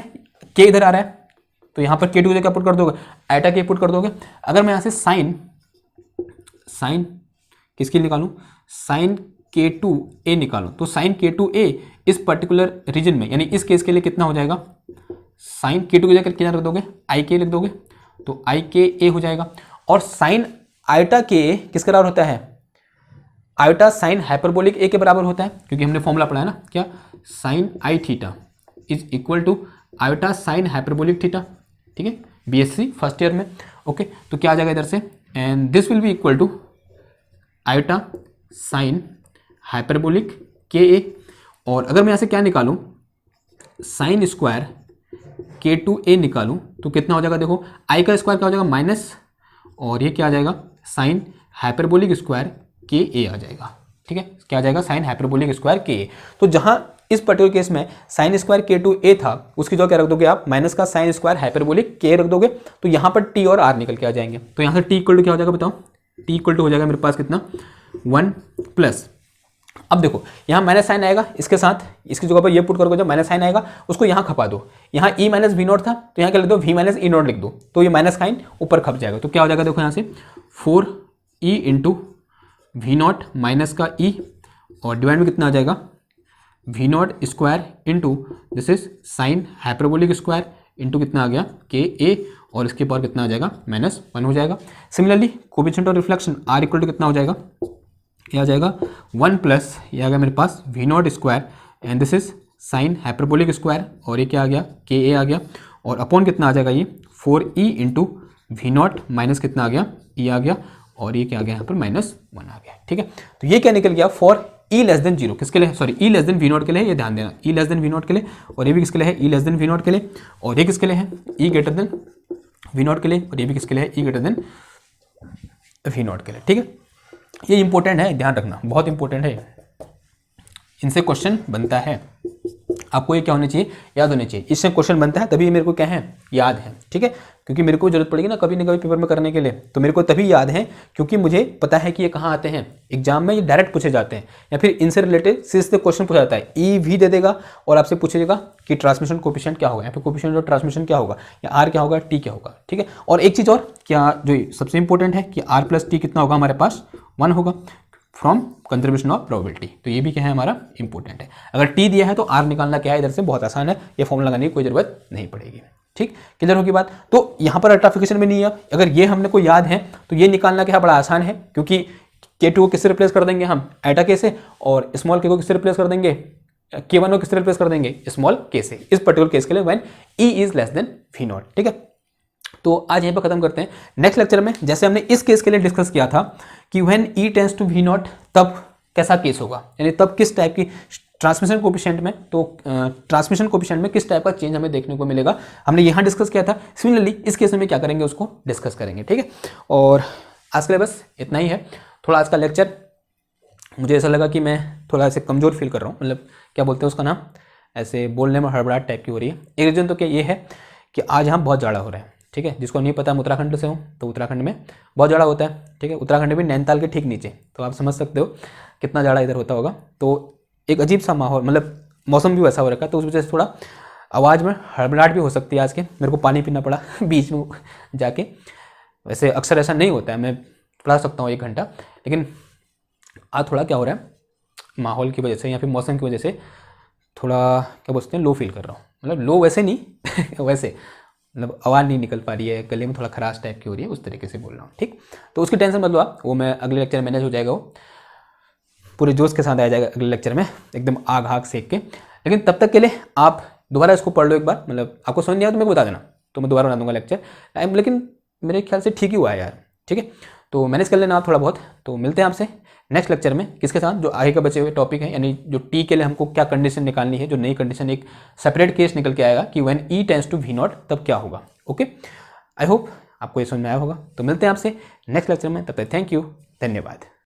K इधर आ रहा है, तो यहाँ पर K2 क्या पुट कर दोगे, आयोटा के पुट कर दोगे। अगर मैं यहाँ से साइन किसकी निकालूं, साइन K2a निकालूं, तो साइन K2a इस पर्टिकुलर रीजन में, यानी इस केस के लिए कितना हो जाएगा, साइन K2 की जगह क्या रख दोगे, IK लिख दोगे, तो IKA हो जाएगा। और साइन आयोटा के किसके बराबर होता है, आयोटा साइन हाइपरबोलिक ए के बराबर होता है, क्योंकि हमने फॉर्मूला पढ़ा है ना, क्या, sine I theta is equal to iota sine hyperbolic theta, ठीक है, BSc फर्स्ट ईयर में। ओके, तो क्या आ जाएगा इधर से, and this will be equal to iota sine hyperbolic KA, और अगर मैं यहाँ से क्या निकालूं, साइन स्क्वायर K2a निकालूं, तो कितना हो जाएगा, देखो आई का स्क्वायर क्या हो जाएगा माइनस, और ये क्या आ जाएगा, साइन हाइपरबोलिक स्क्वायर KA आ जाएगा, ठीक है, क्या आ जाएगा, साइन हाइपरबोलिक स्क्वायर KA। तो जहां इस पर्टिकुलर केस में साइन स्क्वायर K2a था, उसकी जो क्या रख दोगे आप, माइनस का साइन स्क्वायर हाइपरबोलिक KA रख दोगे, तो यहाँ पर T और R निकल के आ जाएंगे। तो यहाँ से T इक्वल टू क्या हो जाएगा बताओ, T इक्वल टू हो जाएगा मेरे पास कितना, 1 प्लस, अब देखो यहाँ माइनस साइन आएगा, इसके साथ इसकी जगह पर ये पुट करोगे, जब माइनस साइन आएगा उसको यहाँ खपा दो, यहाँ ई माइनस वी नॉट था, तो यहाँ क्या लिख दो, वी माइनस ई नॉट लिख दो, तो ये माइनस साइन ऊपर खप जाएगा, तो क्या हो जाएगा, देखो यहाँ से 4e into V naught minus का ई, और डिवाइड में कितना आ जाएगा, V naught square into this is sine hyperbolic square into कितना आ गया KA, और इसके पावर कितना आ जाएगा, -1 हो जाएगा। Similarly coefficient of reflection R equal to कितना हो जाएगा, ये आ जाएगा 1 प्लस, ये आ गया मेरे पास V naught square, and this is sine hyperbolic square, और ये क्या आ गया, KA आ गया, और अपॉन कितना आ जाएगा, ये 4e into V naught minus कितना आ गया, E आ गया, और ये क्या आ गया यहाँ पर -1 आ गया, ठीक है। तो ये क्या निकल गया, फॉर E लेस देन 0 किसके लिए, sorry E less than V naught के लिए, ये ध्यान देना, E less than V naught के लिए, और ये भी किसके लिए है, E less than V naught के लिए, और ये किसके लिए है, E greater than V naught के लिए, और ये भी किसके लिए है, E greater than V naught के लिए, ठीक है। ये इंपॉर्टेंट है, ध्यान रखना, बहुत इंपॉर्टेंट है, इनसे क्वेश्चन बनता है। आपको ये क्या होने चाहिए, याद होने चाहिए। इससे क्वेश्चन बनता है तभी मेरे को क्या है, याद है, ठीक है, क्योंकि मेरे को जरूरत पड़ेगी ना कभी पेपर में करने के लिए, तो मेरे को तभी याद है क्योंकि मुझे पता है कि ये कहाँ आते हैं एग्जाम में, ये डायरेक्ट पूछे जाते हैं या फिर इनसे रिलेटेड सीधे क्वेश्चन पूछा जाता है। ई भी दे देगा और आपसे पूछेगा कि ट्रांसमिशन कोफिशिएंट क्या होगा, या फिर कोफिशिएंट और ट्रांसमिशन क्या होगा, या आर क्या होगा, टी क्या होगा, ठीक है। और एक चीज़ और क्या जो सबसे इंपॉर्टेंट है कि आर प्लस टी कितना होगा हमारे पास, 1 होगा फ्रॉम कंट्रीब्यूशन ऑफ प्रोबेबिलिटी। तो ये भी क्या है हमारा इंपॉर्टेंट है। अगर टी दिया है तो आर निकालना क्या है इधर से, बहुत आसान है, ये फॉर्मूला लगाने की कोई जरूरत नहीं पड़ेगी। ठीक, क्लियर होगी बात। तो यहाँ पर अल्ट्राफिकेशन में नहीं है, अगर ये हमने को याद है तो ये निकालना क्या बड़ा आसान है, क्योंकि K2 को किससे रिप्लेस कर देंगे हम, एटा के से, और स्मॉल k को किससे रिप्लेस कर देंगे, K1 को किससे रिप्लेस कर देंगे, स्मॉल k से, इस पर्टिकुलर केस के लिए when E is less then V0। ठीक है, तो आज यहीं पर खत्म करते हैं। नेक्स्ट लेक्चर में जैसे हमने इस केस के लिए डिस्कस किया था कि when E tends to V0 तब कैसा केस होगा, यानी तब किस टाइप की ट्रांसमिशन कोफिशिएंट में, तो ट्रांसमिशन कोफिशिएंट में किस टाइप का चेंज हमें देखने को मिलेगा, हमने यहाँ डिस्कस किया था। सिमिलरली इस केस में क्या करेंगे उसको डिस्कस करेंगे। ठीक है, और आज के लिए बस इतना ही है। थोड़ा आज का लेक्चर मुझे ऐसा लगा कि मैं थोड़ा ऐसे कमज़ोर फील कर रहा हूँ, मतलब क्या बोलते हैं उसका नाम, ऐसे बोलने में हड़बड़ाहट टाइप की हो रही है। एक रीज़न तो क्या ये है कि आज यहाँ बहुत ज़्यादा हो रहा है। ठीक है, जिसको नहीं पता मैं उत्तराखंड से हूँ, तो उत्तराखंड में बहुत ज़्यादा होता है। ठीक है, उत्तराखंड में नैनीताल के ठीक नीचे, तो आप समझ सकते हो कितना ज़्यादा इधर होता होगा। तो एक अजीब सा माहौल, मतलब मौसम भी वैसा हो रखा है, तो उस वजह से थोड़ा आवाज़ में हड़बड़ाहट भी हो सकती है। आज के मेरे को पानी पीना पड़ा बीच में जाके, वैसे अक्सर ऐसा नहीं होता है, मैं पढ़ा सकता हूँ 1 घंटा, लेकिन आज थोड़ा क्या हो रहा है, माहौल की वजह से या फिर मौसम की वजह से थोड़ा क्या बोलते हैं, लो फील कर रहा हूँ। मतलब लो वैसे नहीं वैसे मतलब आवाज़ नहीं निकल पा रही है, गले में थोड़ा खराश टाइप की हो रही है, उस तरीके से बोल रहा हूँ। ठीक, तो उसकी टेंशन मत लो आप, वो मैं अगले लेक्चर में मैनेज हो जाएगा, वो पूरे जोश के साथ आ जाएगा अगले लेक्चर में, एकदम आग आग सेक के। लेकिन तब तक के लिए आप दोबारा इसको पढ़ लो एक बार, मतलब आपको समझ नहीं आया तो मेरे को बता देना, तो मैं दोबारा बना दूंगा लेक्चर। लेकिन मेरे ख्याल से ठीक ही हुआ है यार। ठीक है, तो मैनेज कर लेना आप थोड़ा बहुत। तो मिलते हैं आपसे नेक्स्ट लेक्चर में, किसके साथ, जो आगे का बचे हुए टॉपिक है, यानी जो टी के लिए हमको क्या कंडीशन निकालनी है, जो नई कंडीशन, एक सेपरेट केस निकल के आएगा कि when E tends to V0 तब क्या होगा। ओके, आई होप आपको ये समझ में आया होगा। तो मिलते हैं आपसे नेक्स्ट लेक्चर में, तब तक थैंक यू, धन्यवाद।